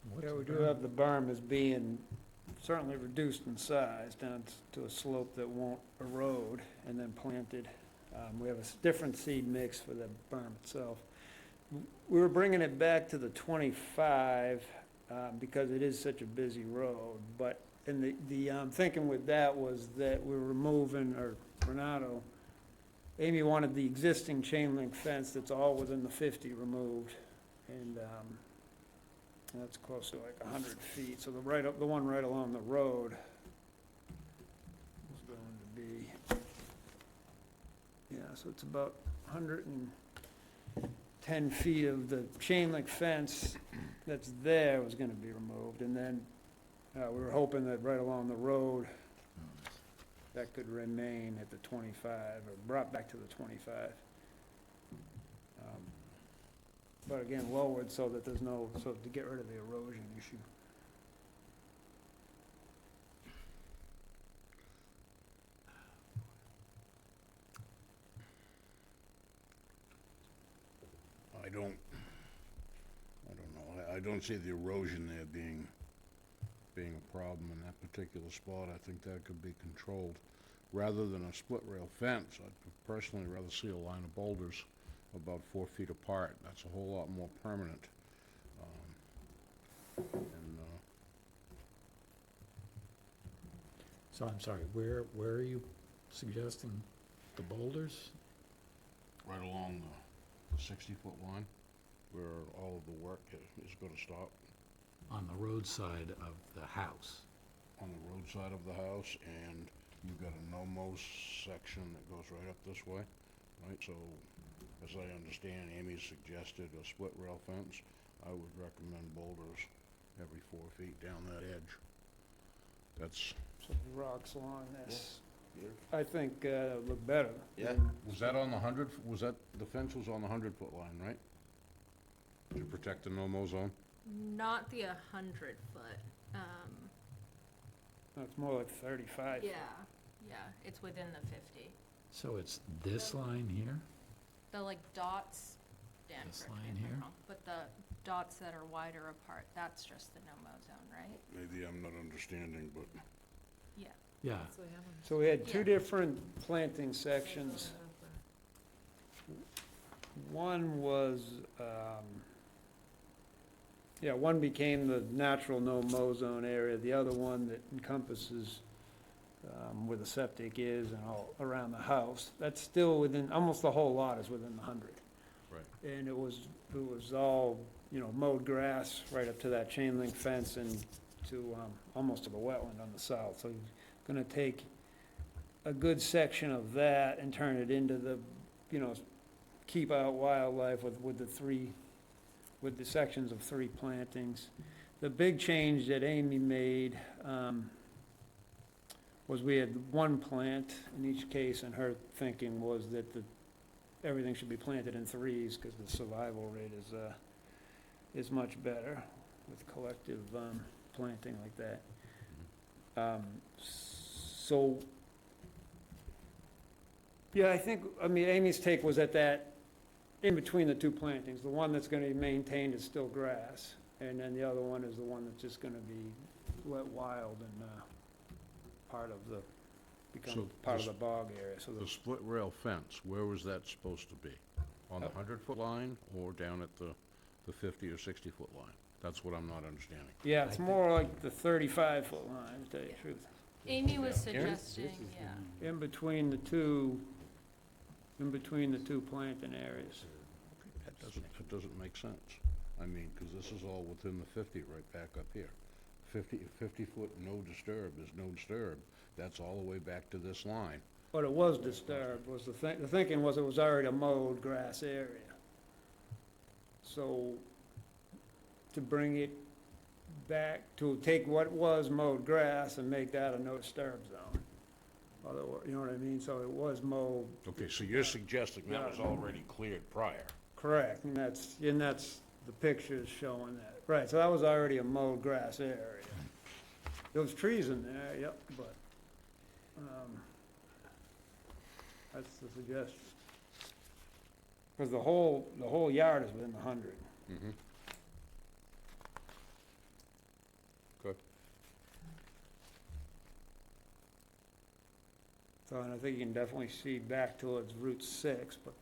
What's Yeah, we the do berm? have the berm as being certainly reduced in size down to a slope that won't erode, and then planted. We have a different seed mix for the berm itself. We were bringing it back to the 25 because it is such a busy road, but, and the thinking with that was that we're removing, or Renato, Amy wanted the existing chain link fence that's all within the 50 removed, and that's close to like 100 feet, so the one right along the road is going to be, yeah, so it's about 110 feet of the chain link fence that's there was gonna be removed, and then we were hoping that right along the road, that could remain at the 25, or brought back to the 25. But again, lowered so that there's no, so to get rid of the erosion issue. I don't know, I don't see the erosion there being a problem in that particular spot. I think that could be controlled. Rather than a split rail fence, I'd personally rather see a line of boulders about 4 feet apart. That's a whole lot more permanent. So I'm sorry, where are you suggesting the boulders? Right along the 60-foot line, where all of the work is gonna stop. On the roadside of the house? On the roadside of the house, and you've got a no-mow section that goes right up this way, right? So, as I understand, Amy suggested a split rail fence. I would recommend boulders every 4 feet down that edge. That's, So the rocks along this, I think would look better. Yeah. was that on the 100, the fence was on the 100-foot line, right? To protect the no-mow zone? Not the 100-foot. No, it's more like 35. Yeah, it's within the 50. So it's this line here? The like dots Dan, This correct me line if I'm here? wrong, but the dots that are wider apart, that's just the no-mow zone, right? Maybe I'm not understanding, but Yeah. Yeah, That's what happened. So we had two Yeah. different planting sections. One was, one became the natural no-mow zone area. The other one that encompasses where the septic is and all around the house, that's still within, almost the whole lot is within the 100. Right. And it was all, mowed grass right up to that chain link fence and to, almost to the wetland on the south. So you're gonna take a good section of that and turn it into the, keep out wildlife with the sections of 3 plantings. The big change that Amy made, was we had 1 plant in each case, and her thinking was that everything should be planted in 3s, because the survival rate is much better with collective, planting like that. So, yeah, Amy's take was that in between the 2 plantings, the one that's gonna be maintained is still grass, and then the other one is the one that's just gonna be let wild and, So become part of this- the bog area, so the split rail fence, where was that supposed to be? On the 100-foot line or down at the 50 or 60-foot line? That's what I'm not understanding. yeah, it's more like the 35-foot line, to tell you the truth. Amy was Yeah. Here? suggesting, yeah. In between the two planting areas. That doesn't make sense. I mean, because this is all within the 50 right back up here. 50-foot no disturb is no disturb. That's all the way back to this line. But it was disturbed, was the thinking was it was already a mowed grass area. So, to bring it back, to take what was mowed grass and make that a no disturb zone. Otherwise, you know what I mean? So it was mowed, Okay, so you're suggesting that was already cleared prior? correct, and that's the pictures showing that. Right, so that was already a mowed grass area. There was trees in there, yep, but, that's the suggestion. Because the whole yard is within the 100. Mm-hmm. Good. So, and I think you can definitely see back towards Route 6, but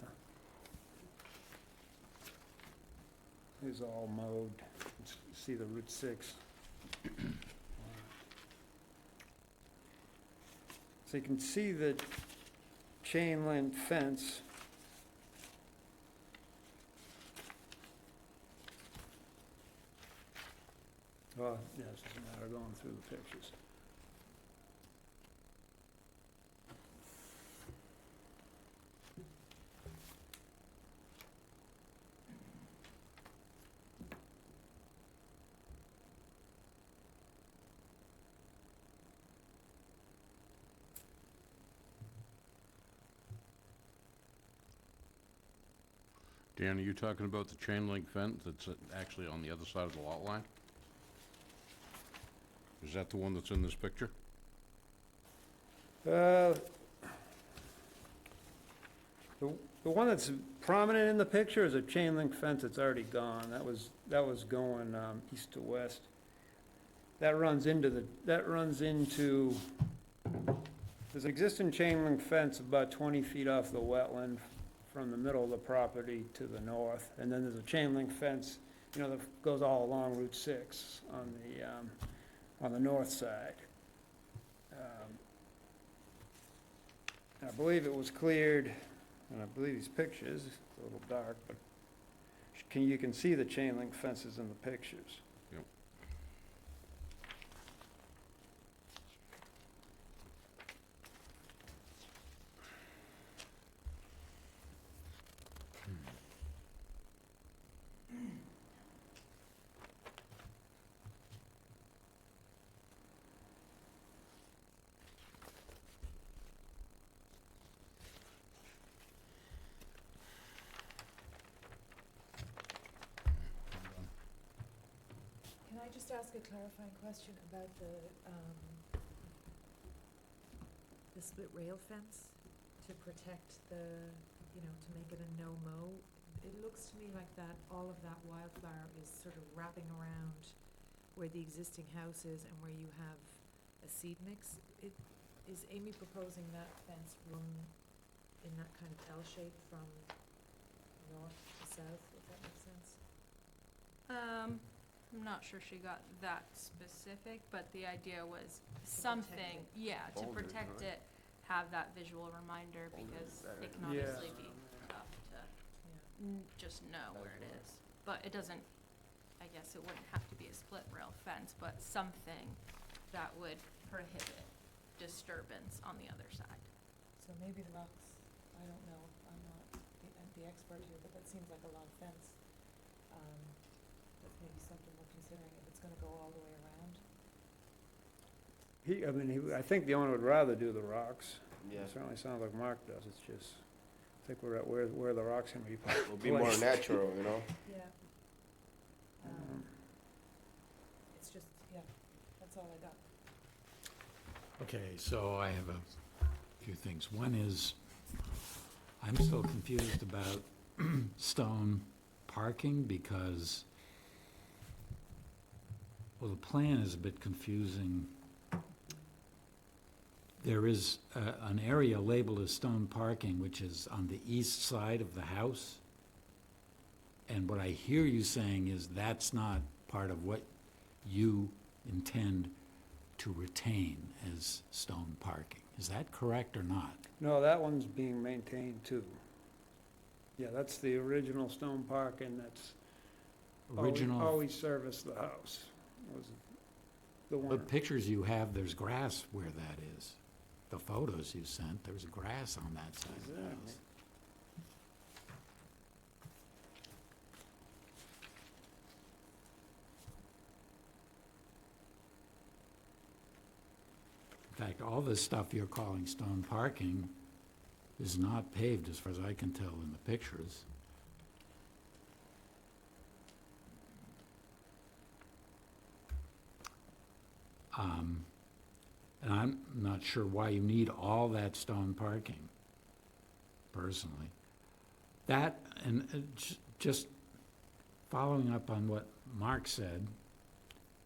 is all mowed. See the Route 6. So you can see the chain link fence. Well, yes, it's a matter of going through the pictures. Dan, are you talking about the chain link fence that's actually on the other side of the lot line? Is that the one that's in this picture? The one that's prominent in the picture is a chain link fence that's already gone. That was going east to west. That runs into, there's an existing chain link fence about 20 feet off the wetland from the middle of the property to the north. And then there's a chain link fence, that goes all along Route 6 on the north side. I believe it was cleared, and I believe these pictures, it's a little dark, but you can see the chain link fences in the pictures. Yep. Can I just ask a clarifying question about the split rail fence to protect to make it a no-mow? it looks to me like that, all of that wildflower is sort of wrapping around where the existing house is and where you have a seed mix. Is Amy proposing that fence run in that kind of L shape from north to south, if that makes sense? I'm not sure she got that specific, but the idea was protect something, it. yeah, to Boulders, protect right? it, have that visual reminder, because it can Yeah. obviously be tough to Yeah. just know where it is. But it doesn't, I guess it wouldn't have to be a split rail fence, but something that would prohibit disturbance on the other side. So maybe the rocks, I don't know, I'm not the expert here, but that seems like a long fence. That's maybe something we're considering if it's gonna go all the way around. I think the owner would rather do the rocks. Yeah, It certainly sounds like Mark does, it's just, I think we're at where the rocks can be it'll be more placed. natural, you know? Yeah. Um, It's just, yeah, that's all I got. Okay, so I have a few things. One is, I'm still confused about stone parking because, well, the plan is a bit confusing. There is an area labeled as stone parking, which is on the east side of the house. And what I hear you saying is that's not part of what you intend to retain as stone parking. Is that correct or not? No, that one's being maintained too. Yeah, that's the original stone parking that's Original, always serviced the house, was the one. the pictures you have, there's grass where that is. The photos you sent, there's grass on that side of the Exactly. house. In fact, all this stuff you're calling stone parking is not paved as far as I can tell in the pictures. And I'm not sure why you need all that stone parking, personally. That, and just following up on what Mark said,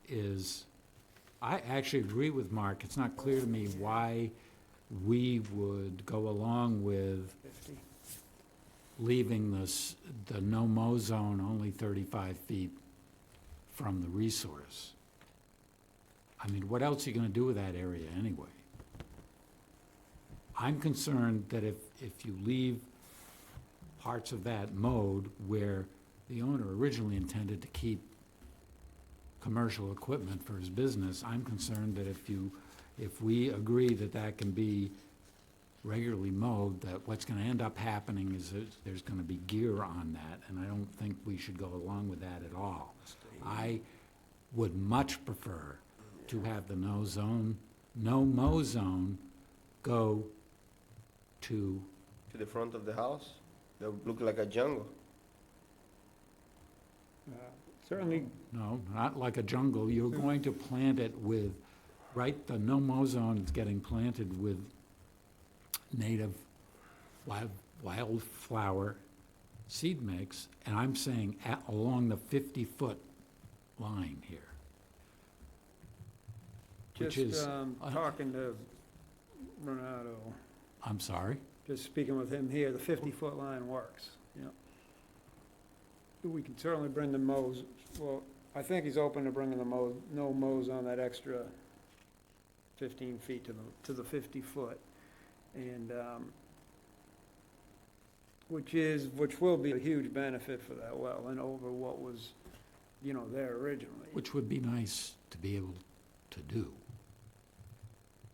is, I actually agree with Mark. It's not clear to me why we would go along with 50. leaving the no-mow zone only 35 feet from the resource. I mean, what else are you gonna do with that area anyway? I'm concerned that if you leave parts of that mowed where the owner originally intended to keep commercial equipment for his business, I'm concerned that if we agree that that can be regularly mowed, that what's gonna end up happening is that there's gonna be gear on that, and I don't think we should go along with that at all. I would much prefer to have the no-mow zone go to, To the front of the house, they'll look like a jungle. Certainly, no, not like a jungle, you're going to plant it with, right, the no-mow zone is getting planted with native wildflower seed mix, and I'm saying along the 50-foot line here. Which is, just talking to Renato, I'm sorry? just speaking with him here, the 50-foot line works, yeah. We can certainly bring the mows, well, I think he's open to bringing the no mows on that extra 15 feet to the 50-foot. And, which will be a huge benefit for that well and over what was, there originally. Which would be nice to be able to do.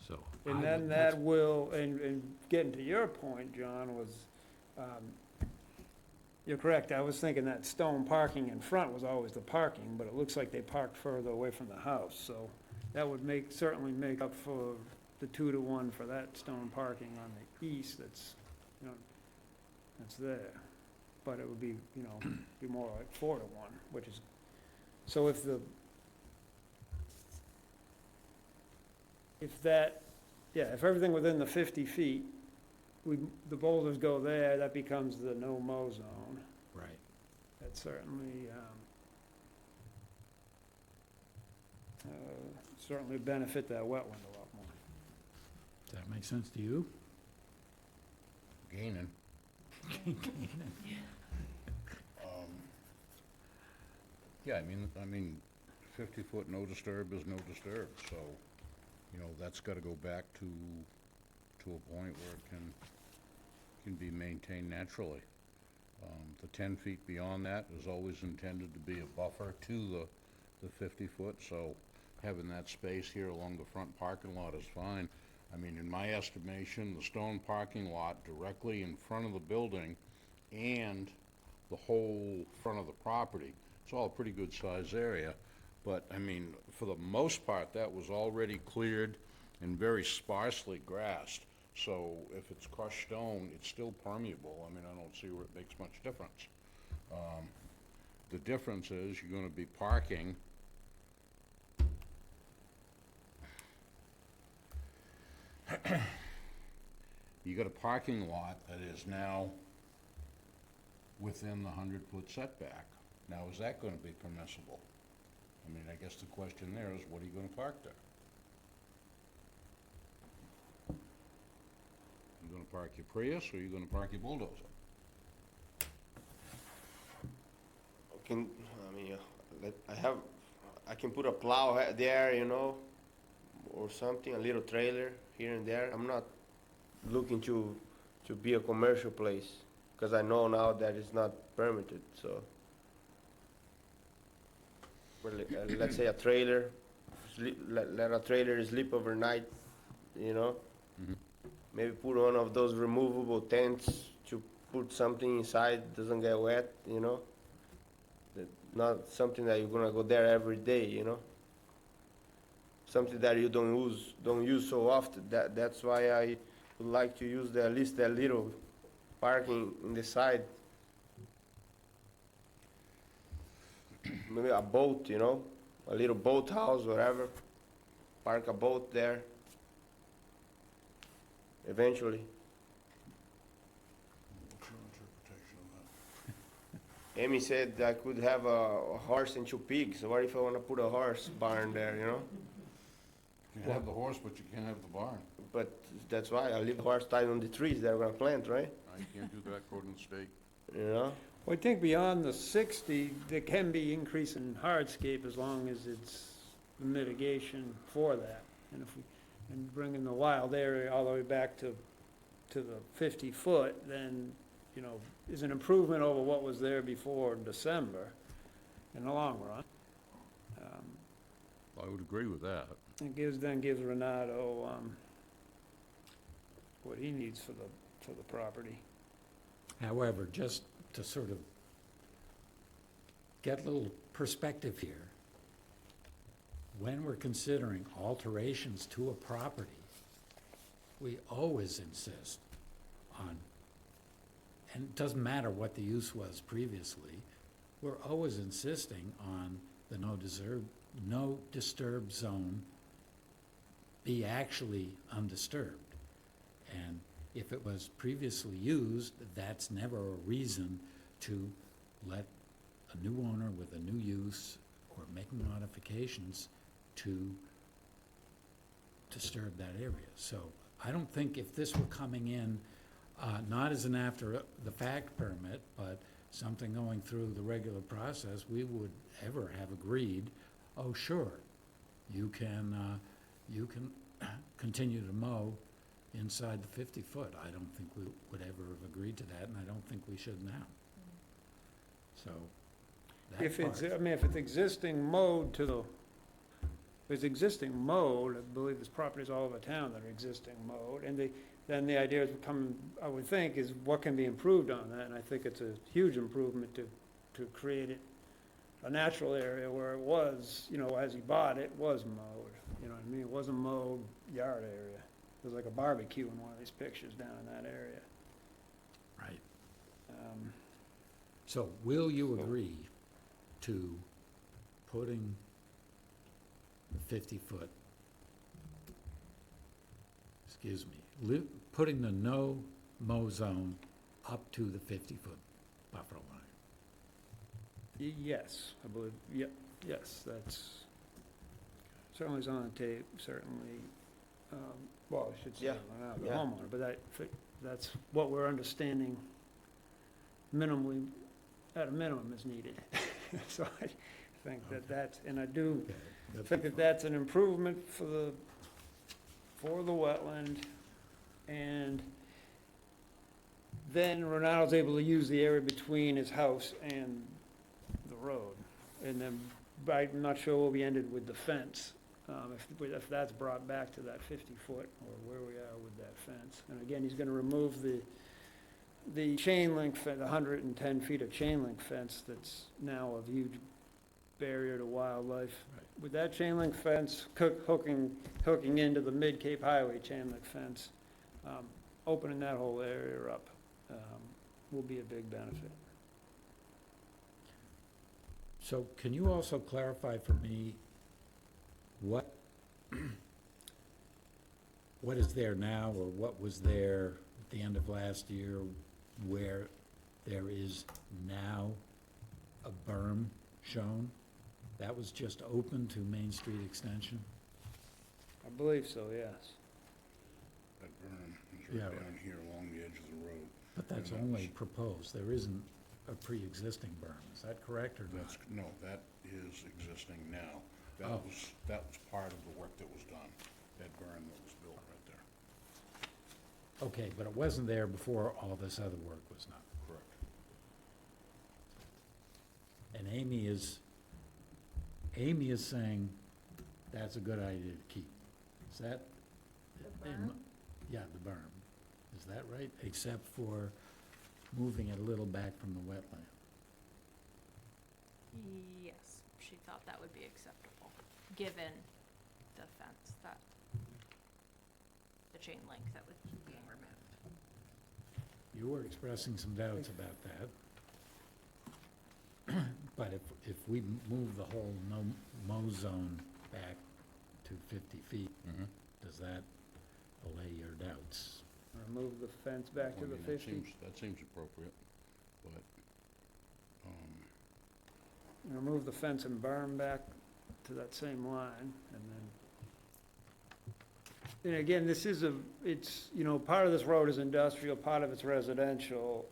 So. And then that will, and getting to your point, John, was, you're correct, I was thinking that stone parking in front was always the parking, but it looks like they parked further away from the house, so that would certainly make up for the 2-to-1 for that stone parking on the east that's, that's there. But it would be, be more like 4-to-1, which is, so if everything within the 50 feet, the boulders go there, that becomes the no-mow zone. Right. That certainly, certainly benefit that wetland a lot more. Does that make sense to you? Gaining. Yeah, I mean, 50-foot no disturb is no disturb, so, you know, that's gotta go back to a point where it can be maintained naturally. The 10 feet beyond that is always intended to be a buffer to the 50-foot, so having that space here along the front parking lot is fine. I mean, in my estimation, the stone parking lot directly in front of the building and the whole front of the property, it's all a pretty good size area. But, I mean, for the most part, that was already cleared and very sparsely grassed. So if it's crushed stone, it's still permeable. I mean, I don't see where it makes much difference. The difference is you're gonna be parking you got a parking lot that is now within the 100-foot setback. Now, is that gonna be permissible? I mean, I guess the question there is, what are you gonna park there? You gonna park your Prius, or you gonna park your bulldozer? I can put a plow there, you know, or something, a little trailer here and there. I'm not looking to be a commercial place, because I know now that it's not permitted, so. But let's say a trailer, let a trailer sleep overnight, you know? Mhm. Maybe put one of those removable tents to put something inside, doesn't get wet, you know? Not something that you're gonna go there every day, you know? Something that you don't use so often. That's why I would like to use at least that little parking in the side. Maybe a boat, you know, a little boat house, whatever. Park a boat there. Eventually. What's your interpretation of that? Amy said I could have a horse and 2 pigs. What if I want to put a horse barn there, you know? You can have the horse, but you can't have the barn. But that's why I leave the horse tied on the trees that we're gonna plant, right? You can't do that according to the state. You know? Well, I think beyond the 60, there can be increase in hardscape as long as it's mitigation for that. And if we, and bringing the wild area all the way back to the 50-foot, then, you know, is an improvement over what was there before December in the long run. I would agree with that. It gives Renato, what he needs for the property. However, just to sort of get a little perspective here, when we're considering alterations to a property, we always insist on, and it doesn't matter what the use was previously, we're always insisting on the no disturb zone be actually undisturbed. And if it was previously used, that's never a reason to let a new owner with a new use or making modifications to disturb that area. So I don't think if this were coming in, not as an after-the-fact permit, but something going through the regular process, we would ever have agreed, oh, sure, you can continue to mow inside the 50-foot. I don't think we would ever have agreed to that, and I don't think we should now. So, that If it's, part. I mean, if it's existing mode if it's existing mode, I believe there's properties all over town that are existing mode, and then the idea is becoming, I would think, is what can be improved on that, and I think it's a huge improvement to create it, a natural area where it was, you know, as he bought it, was mowed, you know what I mean? It was a mowed yard area. There's like a barbecue in one of these pictures down in that area. Right. Um, So will you agree to putting the 50-foot, putting the no mow zone up to the 50-foot buffer line? Yes, I believe, yes, that's, certainly is on the tape, certainly, well, I should say, Yeah, not the yeah. homeowner, but that's what we're understanding minimally, at a minimum is needed. So I think that that's, and I do think that that's an improvement for the wetland, and then Ronaldo's able to use the area between his house and the road. And then, but I'm not sure where we ended with the fence, if that's brought back to that 50-foot, or where we are with that fence. And again, he's gonna remove the chain link fence, the 110 feet of chain link fence that's now a huge barrier to wildlife. With that chain link fence hooking into the Mid-Cape Highway chain link fence, opening that whole area up will be a big benefit. So can you also clarify for me what is there now, or what was there at the end of last year, where there is now a berm shown? That was just open to Main Street Extension? I believe so, yes. That berm is Yeah, right right. down here along the edge of the road. But that's And only proposed, there isn't a pre-existing berm, is that correct or not? That's, no, that is existing now. That Oh. that was part of the work that was done, that berm that was built right there. Okay, but it wasn't there before all this other work was done. Correct. And Amy is saying that's a good idea to keep. Is that? The berm? Yeah, the berm. Is that right? Except for moving it a little back from the wetland. Yes, she thought that would be acceptable, given the fence that, the chain link that was being removed. You were expressing some doubts about that. But if we move the whole mow zone back to 50 feet, does that allay your doubts? Remove the fence back to I the mean, 50. that seems appropriate, but, Remove the fence and berm back to that same line, and then, and again, this is it's, part of this road is industrial, part of it's residential,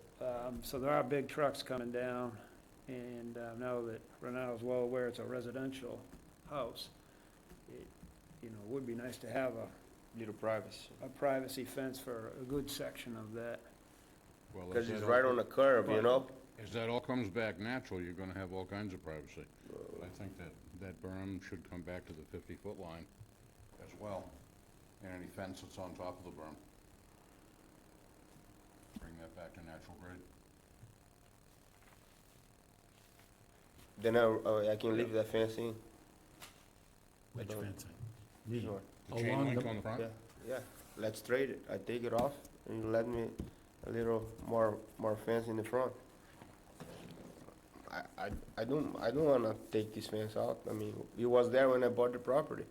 so there are big trucks coming down, and now that Renato's well aware it's a residential house, it, would be nice to have Little privacy. a privacy fence for a good section of that. well, Because as it's that right all- on the curb, As that all comes back natural, you're gonna have all kinds of privacy. I think that berm should come back to the 50-foot line as well, and any fence that's on top of the berm. Bring that back to natural grade. Then I can leave the fence in. Which Don't- fencing? The- Sure. The chain Along link the- on the front? Yeah, let's trade it. I take it off and you let me a little more fence in the front. I don't wanna take this fence out. I mean, it was there when I bought the property,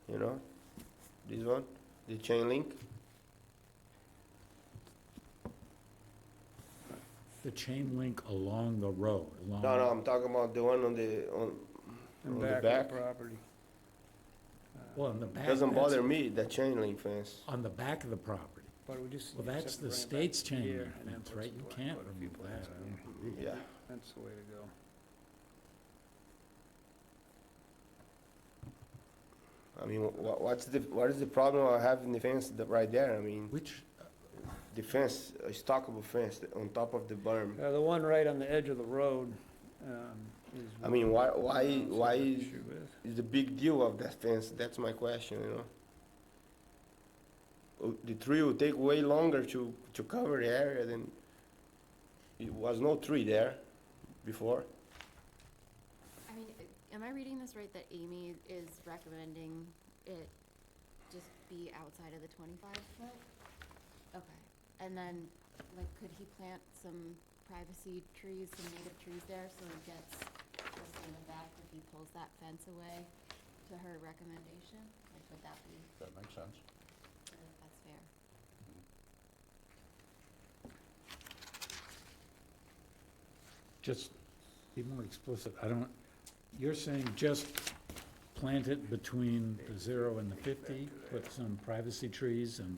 This one, the chain link. The chain link along the road, along. No, I'm talking about the one on the And the back back? of the property. Well, in the back. doesn't that's- bother me, the chain link fence. On the back of the property. But we just. Well, that's except the bring it back state's chain here link and then fence, put right? some You pla- can't put a few remove plants that. in. Yeah. That's the way to go. I mean, what is the problem of having the fence right there? I mean, Which, the fence, a stockable fence on top of the berm. The one right on the edge of the road, is. I mean, what why I don't see why the is issue with. the big deal of that fence? That's my question, The tree will take way longer to cover the area than, it was no tree there before. I mean, am I reading this right, that Amy is recommending it just be outside of the 25 foot? Okay, and then, could he plant some privacy trees, some native trees there, so it gets just in the back if he pulls that fence away to her recommendation? Would that be, That makes sense. if that's fair? just be more explicit. I don't, you're saying just plant it between the 0 and the 50, put some privacy trees and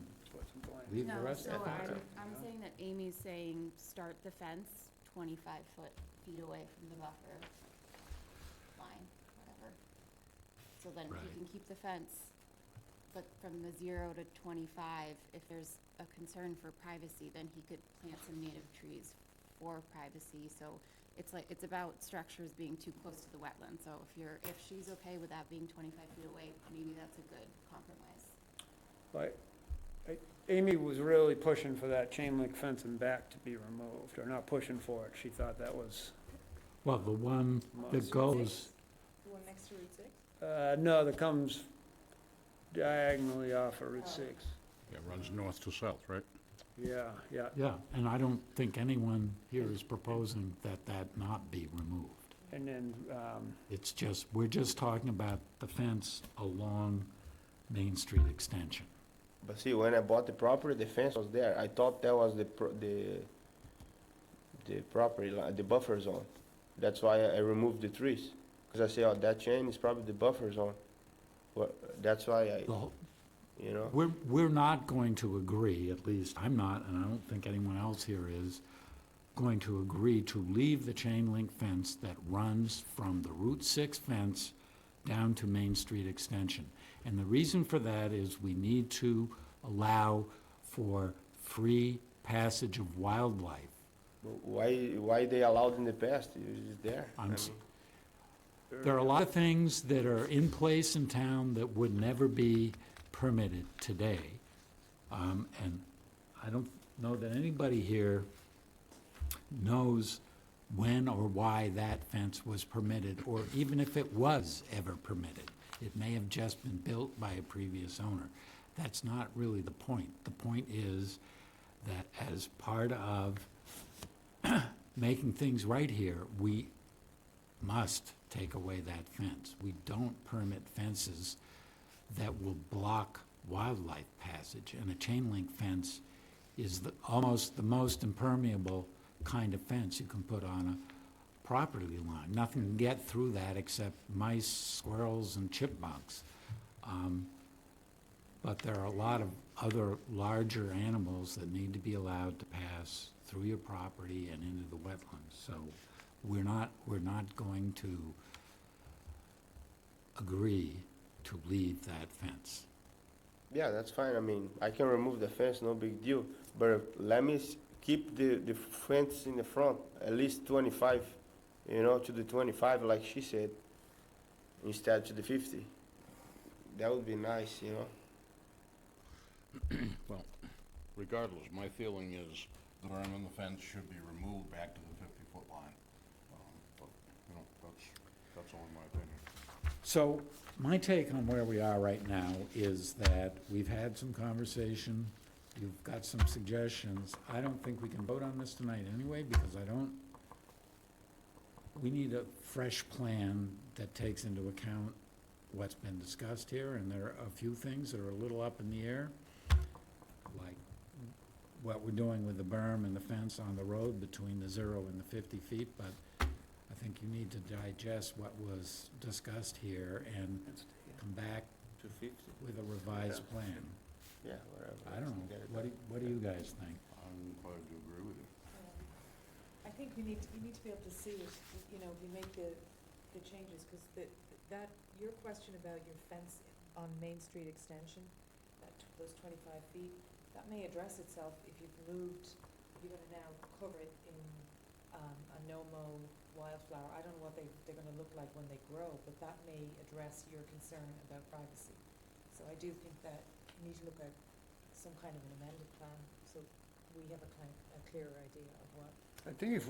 leave the No, rest? so I'm saying that Amy's saying start the fence 25 feet away from the buffer line, whatever. So then he Right. can keep the fence, but from the 0 to 25, if there's a concern for privacy, then he could plant some native trees for privacy. So it's about structures being too close to the wetland. So if she's okay with that being 25 feet away, maybe that's a good compromise. Like, Amy was really pushing for that chain link fence in back to be removed, or not pushing for it. She thought that was, Well, the one that goes, The one next to Route 6? no, that comes diagonally off of Route 6. Yeah, it runs north to south, right? Yeah, yeah. yeah, and I don't think anyone here is proposing that that not be removed. And then, It's just, we're just talking about the fence along Main Street Extension. But see, when I bought the property, the fence was there. I thought that was the property line, the buffer zone. That's why I removed the trees. Because I say, oh, that chain is probably the buffer zone. Well, that's why I, The whole- you know. We're not going to agree, at least I'm not, and I don't think anyone else here is, going to agree to leave the chain link fence that runs from the Route 6 fence down to Main Street Extension. And the reason for that is we need to allow for free passage of wildlife. Why they allowed in the past? It was there. There are a lot of things that are in place in town that would never be permitted today. And I don't know that anybody here knows when or why that fence was permitted, or even if it was ever permitted. It may have just been built by a previous owner. That's not really the point. The point is that as part of making things right here, we must take away that fence. We don't permit fences that will block wildlife passage, and a chain link fence is almost the most impermeable kind of fence you can put on a property line. Nothing can get through that except mice, squirrels, and chipmunks. But there are a lot of other larger animals that need to be allowed to pass through your property and into the wetlands. So we're not going to agree to leave that fence. Yeah, that's fine. I mean, I can remove the fence, no big deal. But let me keep the fence in the front, at least 25, to the 25, like she said, instead to the 50. That would be nice, Well, regardless, my feeling is the berm and the fence should be removed back to the 50-foot line. But, that's only my opinion. So my take on where we are right now is that we've had some conversation, you've got some suggestions. I don't think we can vote on this tonight anyway, because we need a fresh plan that takes into account what's been discussed here, and there are a few things that are a little up in the air, like what we're doing with the berm and the fence on the road between the 0 and the 50 feet, but I think you need to digest what was discussed here and come back To 50? with a revised plan. Yeah, whatever. I don't know, what do you guys think? I'm inclined to agree with you. I think we need to be able to see it, we make the changes, because your question about your fence on Main Street Extension, those 25 feet, that may address itself if you're gonna now cover it in a no-mow wildflower. I don't know what they're gonna look like when they grow, but that may address your concern about privacy. So I do think that we need to look at some kind of an amended plan, so we have a clearer idea of what. I think if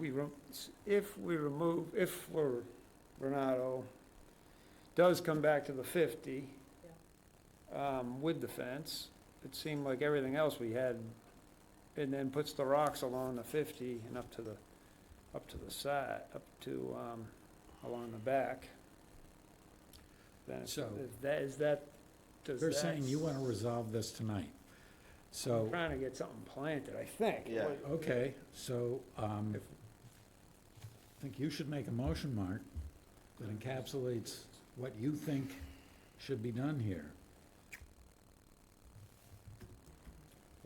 Renato does come back to the 50, with the fence, it seemed like everything else we had, and then puts the rocks along the 50 and up to the side, along the back. Then So- You're You're saying you want to resolve this tonight. So, Trying to get something planted, I think. Yeah. okay, so, think you should make a motion, Mark, that encapsulates what you think should be done here.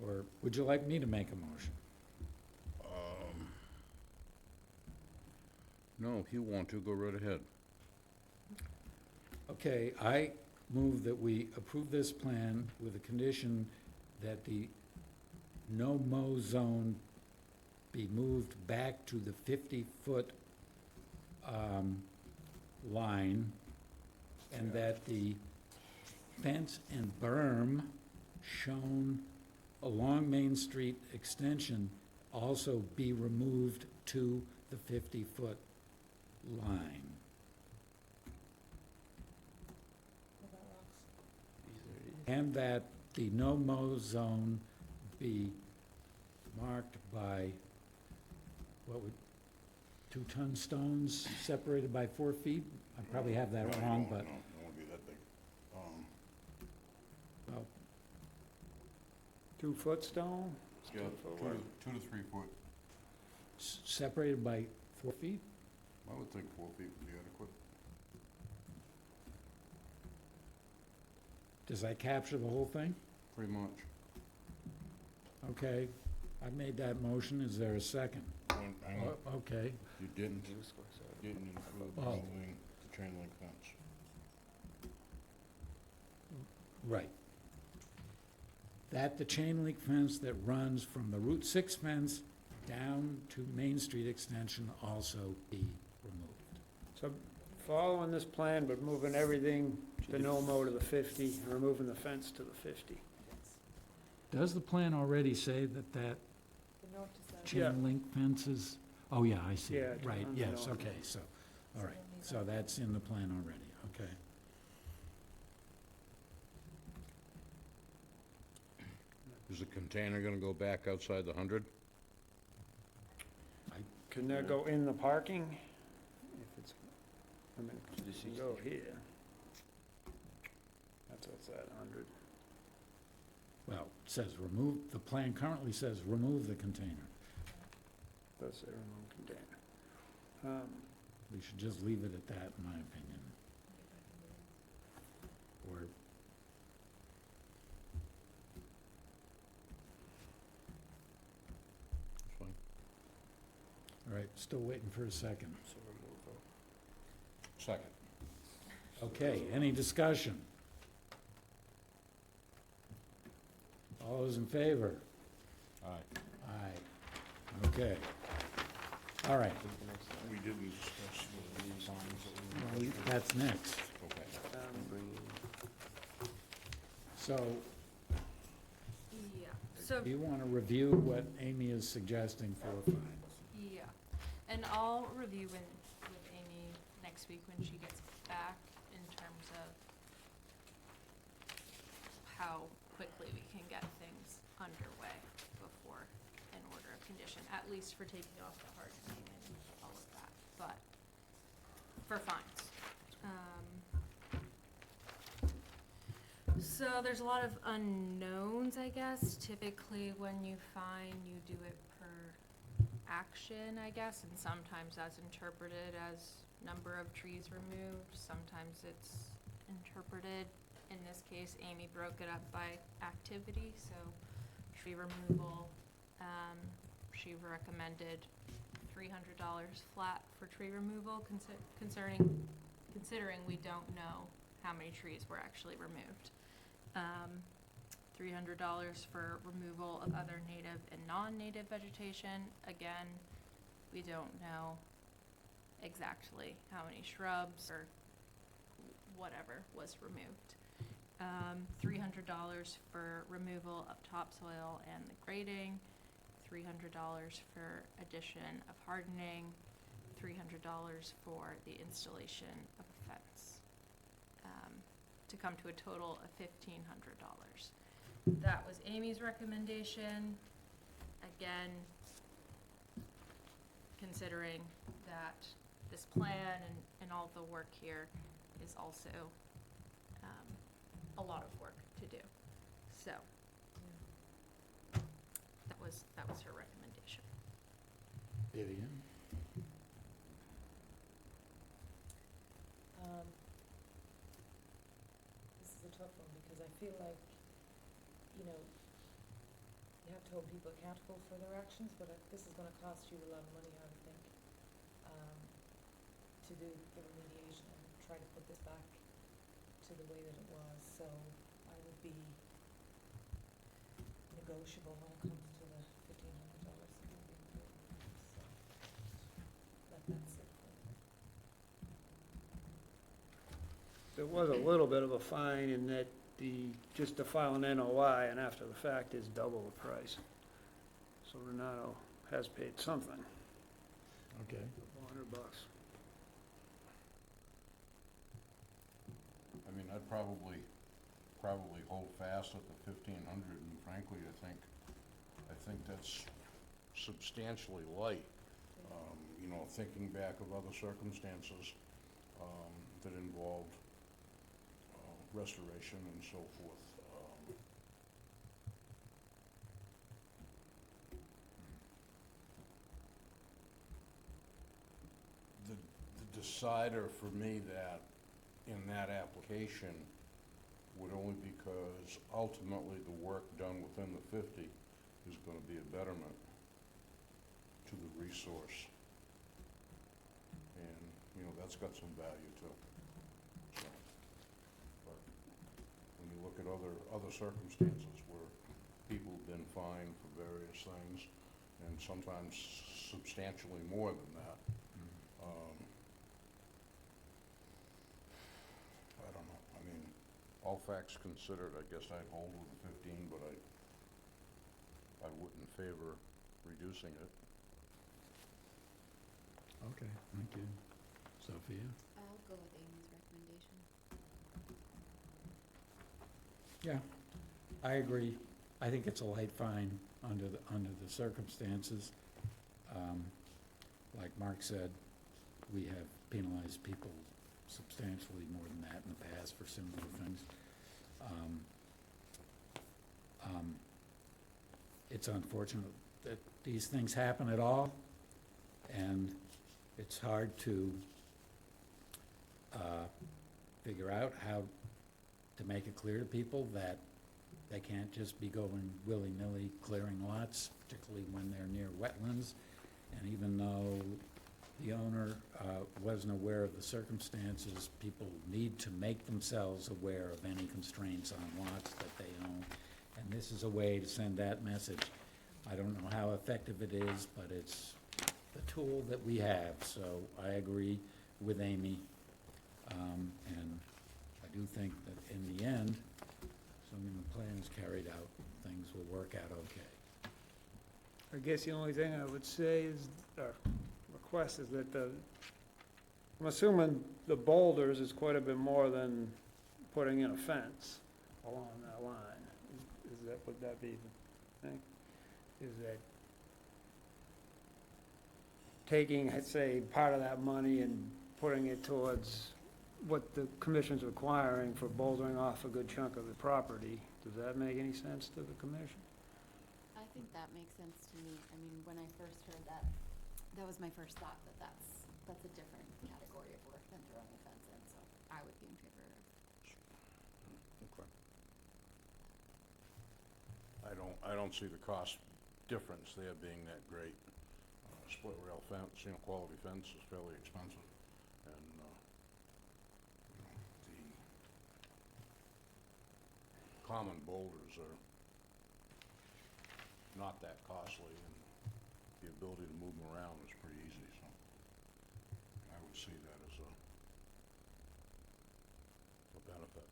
Or would you like me to make a motion? No, if you want to, go right ahead. Okay, I move that we approve this plan with a condition that the no-mow zone be moved back to the 50-foot line, and that the fence and berm shown along Main Street extension also be removed to the 50-foot line. And that the no-mow zone be marked by, what would, 2-ton stones separated by 4 feet? I probably have that No, wrong, no, but, No, it won't be that big. well, 2-foot stone? Yeah, 2 to 3 foot. separated by 4 feet? I would think 4 feet would be adequate. Does that capture the whole thing? Pretty much. Okay, I made that motion, is there a second? Hang on. Okay, You didn't include Oh. removing the chain link fence. right. That the chain link fence that runs from the Route 6 fence down to Main Street extension also be removed. So following this plan, but moving everything, the no-mow to the 50, and removing the fence to the 50. Does the plan already say that The note to that. Yeah. chain link fences? Oh, yeah, I see, Yeah, right, on the yes, north. okay, so, all right, so that's in the plan already, okay. Is the container gonna go back outside the 100? Can that go in the parking? If it's, I mean, it can go here. That's what's that, 100. Well, it says remove, the plan currently says remove the container. Does say remove container. We should just leave it at that, in my opinion. Or, That's fine. all right, still waiting for a second. Second. Okay, any discussion? All those in favor? Aye. Aye. Okay. All right, We didn't discuss the signs that we... well, that's next. Okay. So, Yeah, so, do you want to review what Amy is suggesting for fines? yeah, and I'll review with Amy next week when she gets back in terms of how quickly we can get things underway before an order of condition, at least for taking off the hardening and all of that, but for fines. So there's a lot of unknowns, I guess. Typically, when you fine, you do it per action, I guess, and sometimes that's interpreted as number of trees removed. Sometimes it's interpreted, in this case, Amy broke it up by activity, so tree removal, she recommended $300 flat for tree removal, considering we don't know how many trees were actually removed. $300 for removal of other native and non-native vegetation. Again, we don't know exactly how many shrubs or whatever was removed. $300 for removal of topsoil and the grading, $300 for addition of hardening, $300 for the installation of a fence, to come to a total of $1,500. That was Amy's recommendation. Again, considering that this plan and all the work here is also a lot of work to do. So that was her recommendation. Vivian? tough one, because I feel like, you know, you have to hold people accountable for their actions, but this is gonna cost you a lot of money, I would think, to do the remediation and try to put this back to the way that it was, so I would be negotiable when it comes to the $1,500 that we're being paid, so let that sit for a bit. There was a little bit of a fine in that just to file an NOI and after the fact is double the price. So Renato has paid something, Okay. $400. I mean, I'd probably hold fast at the 1,500, and frankly, I think that's substantially light. You know, thinking back of other circumstances, that involved, restoration and so forth. The decider for me that, in that application, would only because ultimately the work done within the 50 is gonna be a betterment to the resource. And, you know, that's got some value too. So, but when you look at other circumstances where people have been fined for various things, and sometimes substantially more than that, I don't know. I mean, all facts considered, I guess I'd hold with the 15, but I wouldn't favor reducing it. Okay, thank you. Sophia? I'll go with Amy's recommendation. Yeah, I agree. I think it's a light fine under the circumstances. Like Mark said, we have penalized people substantially more than that in the past for similar things. It's unfortunate that these things happen at all, and it's hard to figure out how to make it clear to people that they can't just be going willy-nilly clearing lots, particularly when they're near wetlands. And even though the owner wasn't aware of the circumstances, people need to make themselves aware of any constraints on lots that they own. And this is a way to send that message. I don't know how effective it is, but it's the tool that we have, so I agree with Amy. And I do think that in the end, assuming the plan is carried out, things will work out okay. I guess the only thing I would say is, or request is that I'm assuming the boulders is quite a bit more than putting in a fence along that line. Would that be the thing? Is that taking, I'd say, part of that money and putting it towards what the commission's requiring for bouldering off a good chunk of the property? Does that make any sense to the commission? I think that makes sense to me. I mean, when I first heard that, that was my first thought, that that's a different category of work than throwing a fence in, so I would be in favor of. Okay. I don't see the cost difference there being that great. Split rail fence, you know, quality fence is fairly expensive, and, you know, the common boulders are not that costly, and the ability to move them around is pretty easy, so I would see that as a benefit.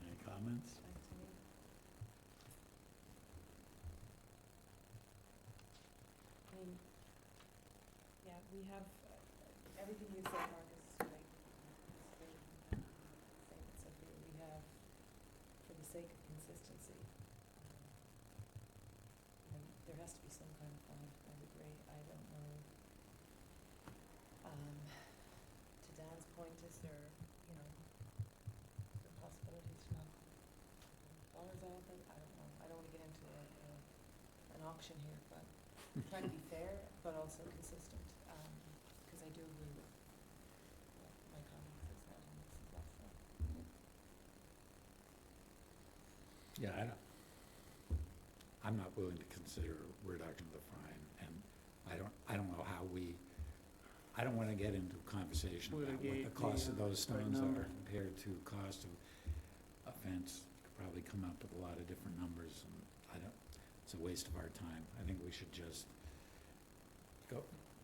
Any comments? I mean, yeah, we have, everything you said, Mark, is great. It's great. Same with Sophia, we have, for the sake of consistency, you know, there has to be some kind of fine. I would agree. I don't know. To Dan's point, is there, you know, is there possibilities to knock dollars off it? I don't know. I don't want to get into an auction here, but trying to be fair, but also consistent, because I do agree with Yeah, I'm not willing to consider a reduction of the fine, and I don't know how I don't wanna get into a conversation about what the Litigate cost of the, those right stones number. are compared to cost of a fence. Could probably come up with a lot of different numbers, and it's a waste of our time. I think we should just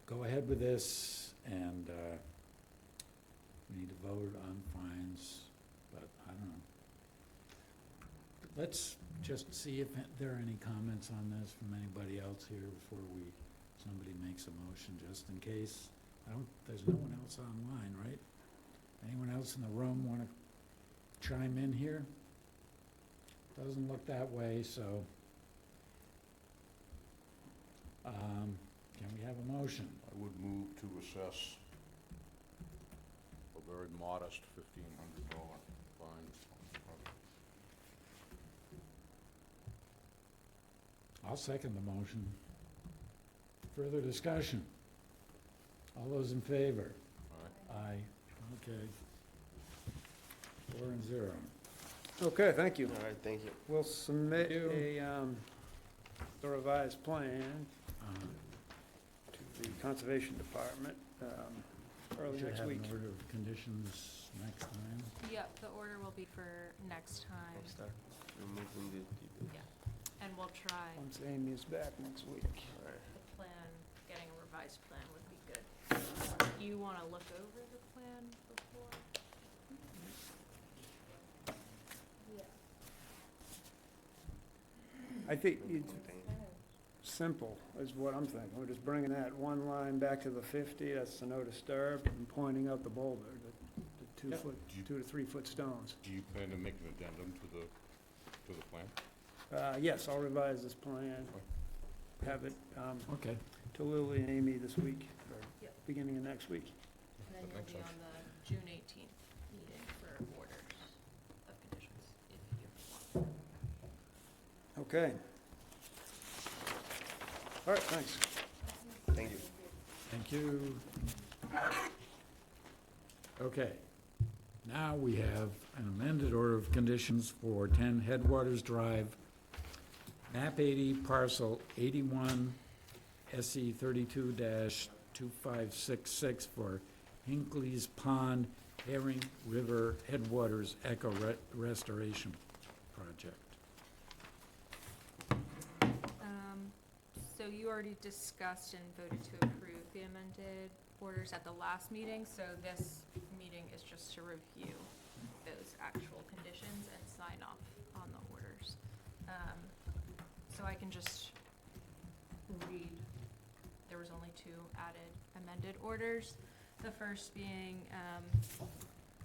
go ahead with this, and, we need to vote on fines, but I don't know. Let's just see if there are any comments on this from anybody else here before somebody makes a motion, just in case. There's no one else online, right? Anyone else in the room want to chime in here? Doesn't look that way, so. Can we have a motion? I would move to assess a very modest $1,500 fine. I'll second the motion. Further discussion? All those in favor? Aye. Okay. 4-0. Okay, thank you. All right, thank you. We'll submit Thank you. the revised plan Uh, to the Conservation Department early Should next have week. an order of conditions next time. Yep, the order will be for next time, I'll start removing the details. and we'll try Once Amy is back next week. All right. the plan, getting a revised plan would be good. You wanna look over the plan before? I think it's simple, is what I'm thinking. We're just bringing that one line back to the 50, that's the no disturb, and pointing out the boulder, the 2 Yep. foot, 2 to 3 foot stones. Do you plan to make an addendum to the plan? Yes, I'll revise this plan, have it Okay. to Lily and Amy this week, or Yep. beginning of next week. And then That you'll makes be sense. on the June 18th meeting for orders of conditions, if you want. Okay. All right, thanks. Thank you. Thank you. Okay. Now we have an amended order of conditions for 10 Headwaters Drive, map 80, parcel 81, SE 32-2566 for Hinckley's Pond Herring River Headwaters Eco Restoration Project. So you already discussed and voted to approve the amended orders at the last meeting, so this meeting is just to review those actual conditions and sign off on the orders. So I can just read, there was only 2 added amended orders. The first being,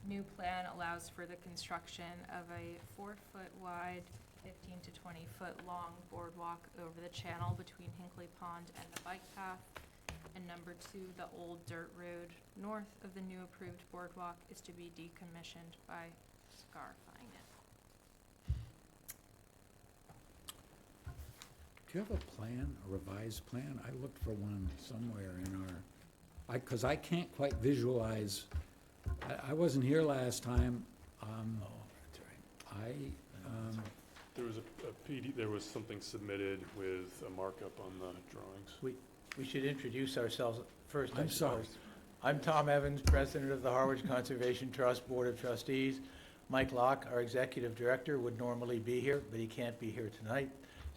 new plan allows for the construction of a 4-foot wide, 15 to 20-foot long boardwalk over the channel between Hinkley Pond and the bike path. And number 2, the old dirt road north of the new approved boardwalk is to be decommissioned by scarifying it. Do you have a plan, a revised plan? I looked for one somewhere in our, because I can't quite visualize, I wasn't here last time. There was a PD, there was something submitted with a markup on the drawings. We should introduce ourselves first, I I'm sorry. suppose. I'm Tom Evans, President of the Harwich Conservation Trust Board of Trustees. Mike Locke, our Executive Director, would normally be here, but he can't be here tonight,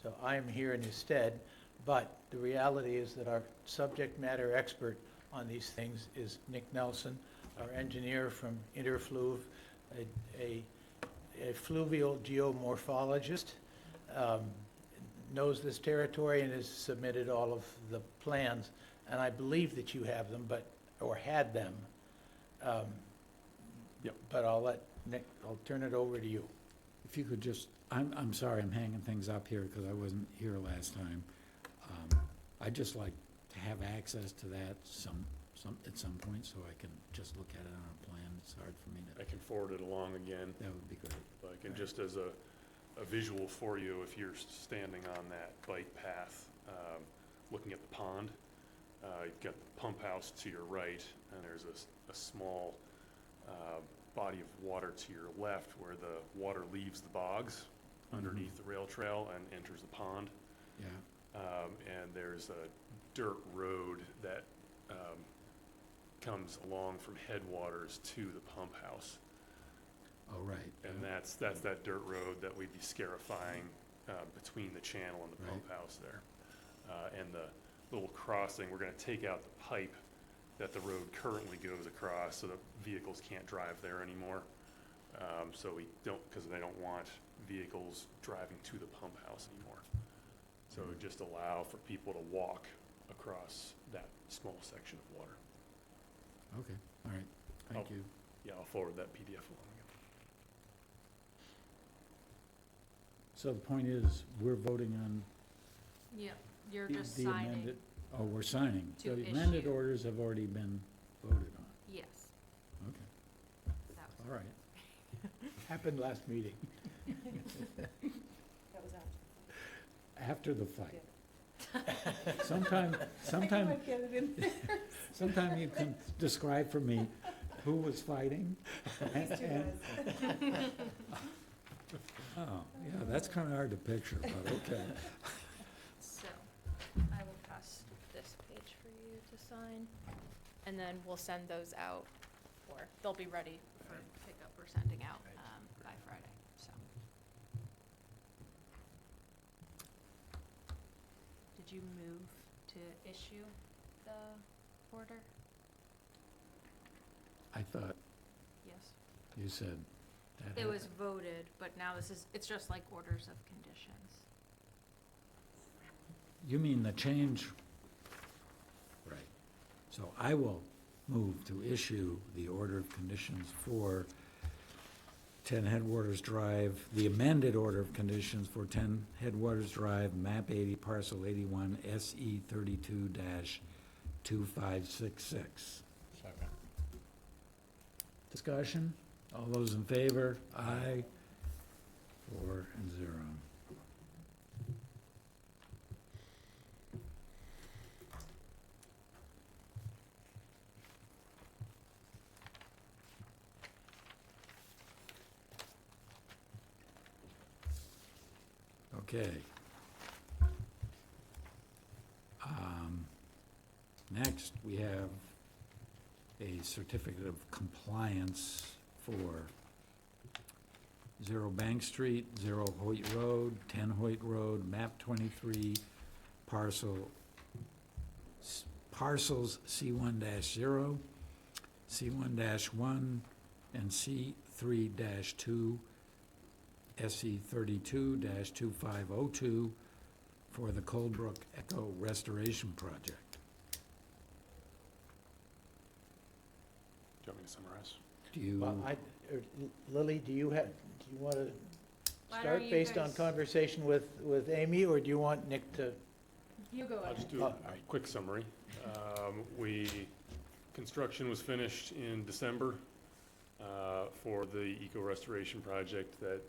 so I am here in his stead. But the reality is that our subject matter expert on these things is Nick Nelson, our engineer from Interfluve, a fluvial geomorphologist, knows this territory and has submitted all of the plans, and I believe that you have them, or had them. Yep. But I'll let Nick, I'll turn it over to you. If you could just, I'm sorry, I'm hanging things up here because I wasn't here last time. I'd just like to have access to that at some point, so I can just look at it on a plan. It's hard for me I can forward it along again, that would be great. like, and just as a visual for you, if you're standing on that bike path, looking at the pond, you've got the pump house to your right, and there's a small body of water to your left where the water leaves the bogs. underneath the rail trail and enters the pond. Yeah, And there's a dirt road that comes along from headwaters to the pump house. oh, right. And that's that dirt road that we'd be scarifying between the channel and the pump Right. house there. And the little crossing, we're gonna take out the pipe that the road currently goes across so that vehicles can't drive there anymore. So we don't, because they don't want vehicles driving to the pump house anymore. So it would just allow for people to walk across that small section of water. Okay, all right, thank Oh. you. Yeah, I'll forward that PDF along. So the point is, we're voting on Yeah, you're the just the signing. amended, oh, we're signing. So To the amended issue. orders have already been voted on. Yes, Okay, that was. all right. Happened last meeting. That was After the fight. after. Sometime, Get it in there. sometime you can describe for me who was fighting. These two guys. Oh, yeah, that's kind of hard to picture, but okay. So, I will pass this page for you to sign, and then we'll send those out, or they'll be ready for pickup or sending out by Friday, so. Did you move to issue the order? I thought Yes. you said that. It was voted, but now it's just like orders of conditions. You mean the change? Right. So I will move to issue the order of conditions for 10 Headwaters Drive, the amended order of conditions for 10 Headwaters Drive, map 80, parcel 81, SE 32-2566. Second. Discussion? All those in favor? Aye. 4-0. Okay. Next, we have a certificate of compliance for 0 Bank Street, 0 Hoyt Road, 10 Hoyt Road, map 23, parcels C1-0, C1-1, and C3-2, SE 32-2502 for the Coldbrook Echo Restoration Project. Do you want me to summarize? Do you, Well, Lily, do you want to Why don't start you based on guys- conversation with Amy, or do you want Nick to? You go I'll ahead. just do a quick summary. Construction was finished in December for the eco restoration project that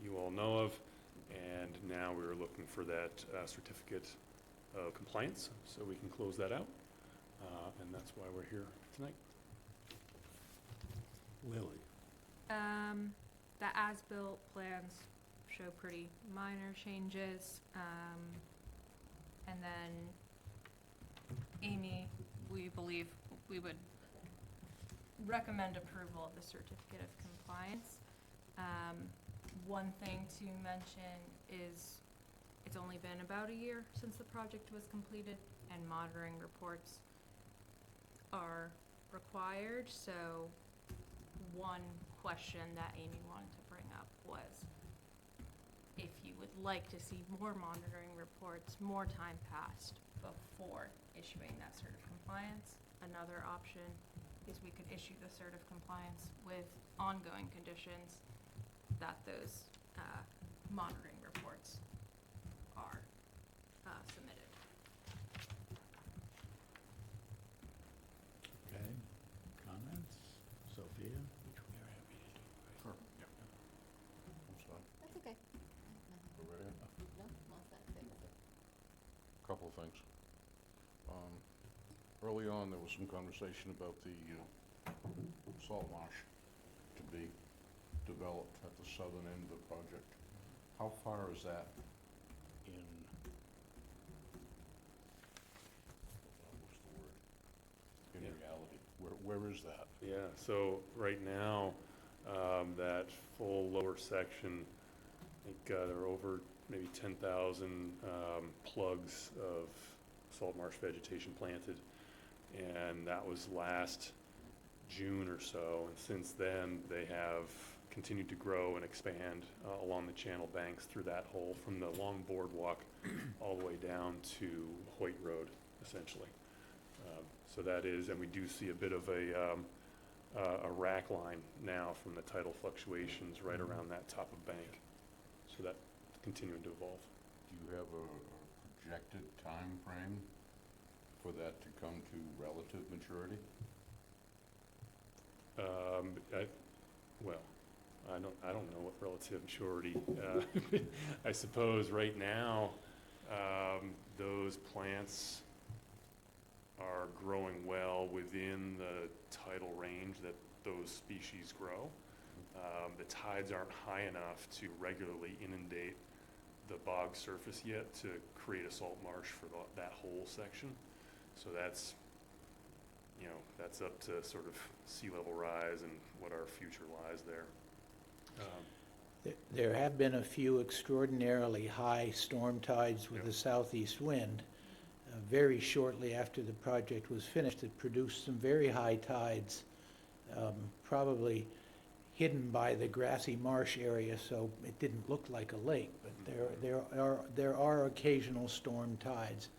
you all know of, and now we're looking for that certificate of compliance, so we can close that out, and that's why we're here tonight. Lily? The as-built plans show pretty minor changes, and then Amy, we believe we would recommend approval of the certificate of compliance. One thing to mention is it's only been about a year since the project was completed, and monitoring reports are required, so one question that Amy wanted to bring up was if you would like to see more monitoring reports, more time passed before issuing that cert of compliance. Another option is we could issue the cert of compliance with ongoing conditions that those monitoring reports are submitted. Okay, comments? Sophia? Sure, yeah. I'm sorry. That's okay. Go right ahead. No, I'm all set. Couple of things. Early on, there was some conversation about the salt marsh to be developed at the southern end of the project. How far is that in, what's the word, in Yeah. reality? Where is that? Yeah, so right now, that full lower section, I think there are over maybe 10,000 plugs of salt marsh vegetation planted. And that was last June or so. And since then, they have continued to grow and expand along the channel banks through that hole from the long boardwalk all the way down to Hoyt Road, essentially. So that is, and we do see a bit of a rack line now from the tidal fluctuations right around that top of bank. So that's continuing to evolve. Do you have a projected time frame for that to come to relative maturity? Well, I don't know what relative maturity, I suppose right now, those plants are growing well within the tidal range that those species grow. The tides aren't high enough to regularly inundate the bog surface yet to create a salt marsh for that whole section. So that's, you know, that's up to sort of sea level rise and what our future lies there. There have been a few extraordinarily high storm tides with Yeah. the southeast wind. Very shortly after the project was finished, it produced some very high tides, probably hidden by the grassy marsh area, so it didn't look like a lake. But there are occasional storm tides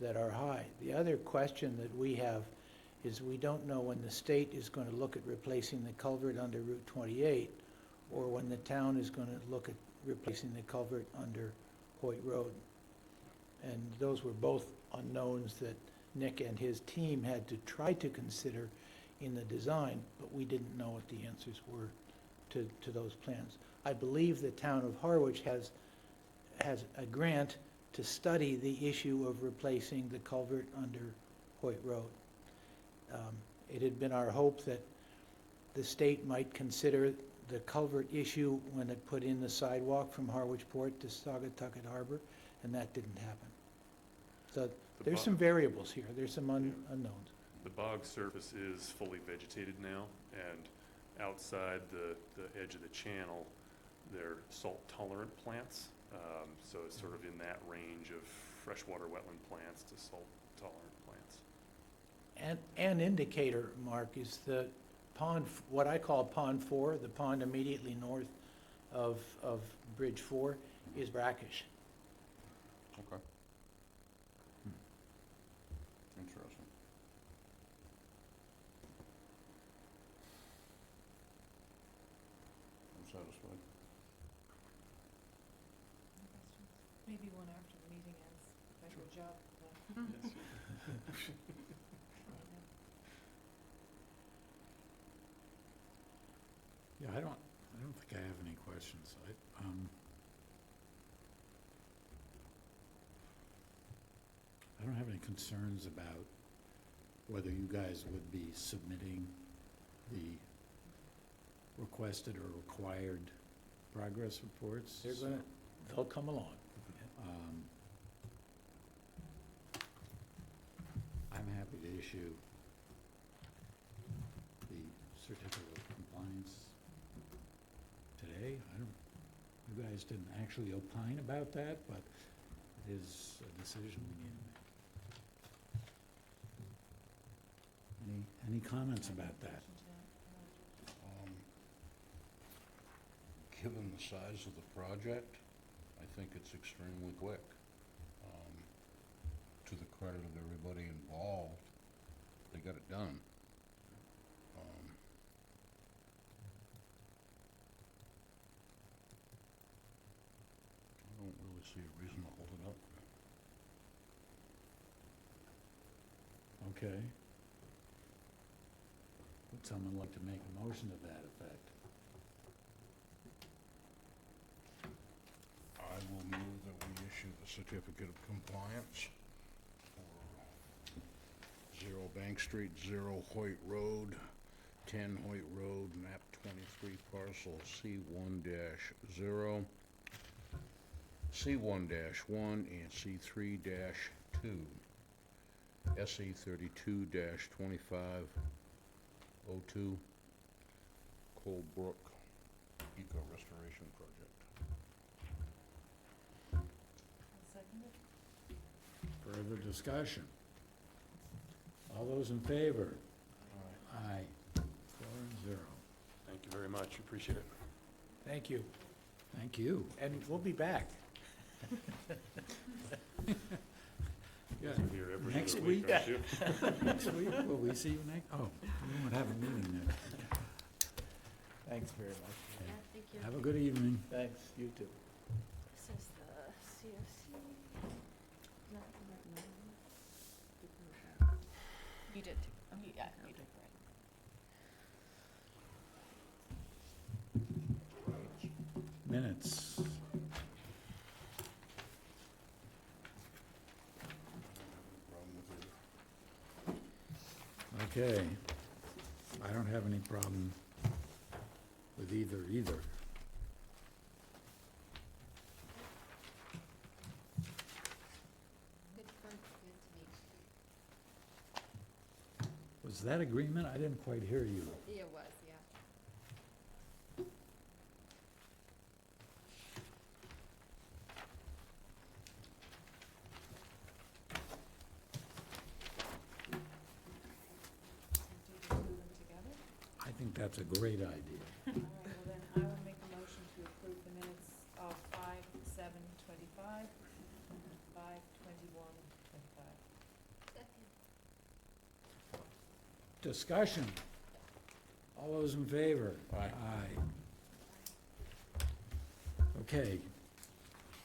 that are high. The other question that we have is we don't know when the state is going to look at replacing the culvert under Route 28, or when the town is going to look at replacing the culvert under Hoyt Road. And those were both unknowns that Nick and his team had to try to consider in the design, but we didn't know what the answers were to those plans. I believe the town of Harwich has a grant to study the issue of replacing the culvert under Hoyt Road. It had been our hope that the state might consider the culvert issue when it put in the sidewalk from Harwich Port to Saugatucket Harbor, and that didn't happen. So there's some variables here, there's some unknowns. The bog surface is fully vegetated now, and outside the edge of the channel, they're salt-tolerant plants. So it's sort of in that range of freshwater wetland plants to salt-tolerant plants. An indicator, Mark, is the pond, what I call Pond 4, the pond immediately north of Bridge 4, is brackish. Okay. Interesting. I'm satisfied. Maybe one after the meeting ends, if I do a job. Yeah, I don't think I have any questions. I don't have any concerns about whether you guys would be submitting the requested or required progress reports. They'll come along. I'm happy to issue the certificate of compliance today. You guys didn't actually opine about that, but it is a decision we need to make. Any comments about that? Given the size of the project, I think it's extremely quick. To the credit of everybody involved, they got it done. I don't really see a reason to hold it up. Okay. Would someone like to make a motion to that effect? I will move that we issue the certificate of compliance for 0 Bank Street, 0 Hoyt Road, 10 Hoyt Road, map 23, parcel C1-0, C1-1 and C3-2, SE 32-2502, Colebrook Eco Restoration Project. Further discussion? All those in favor? Aye. 4-0. Thank you very much, appreciate it. Thank you, Thank you. and we'll be back. Yeah. I'm here every Next other week? aren't you? Next week, will we see you next? Oh, we won't have a meeting next. Thanks very much. Yeah, thank you. Have a good evening. Thanks, you too. This is the CFC. You did too. Oh, yeah, you did, right. Minutes. Okay. I don't have any problem with either. Was that agreement? I didn't quite hear you. It was, yeah. I think that's a great idea. All right, well then, I will make a motion to approve the minutes of 5/7/25, 5/21/25. Discussion. All those in favor? Aye. Okay.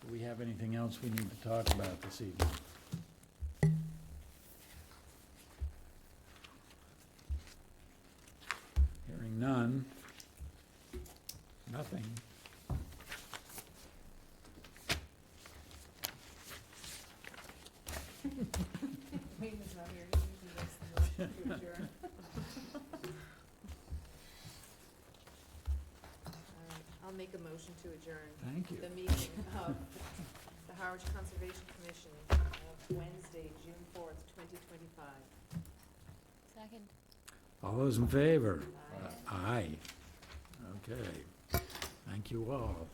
Do we have anything else we need to talk about this evening? Hearing none. Nothing. Wayman's not here, he usually makes the motion to adjourn. All right, I'll make a motion to adjourn Thank you. the meeting of the Harwich Conservation Commission of Wednesday, June 4th, 2025. Second. All those in favor? Aye. Aye. Okay. Thank you all.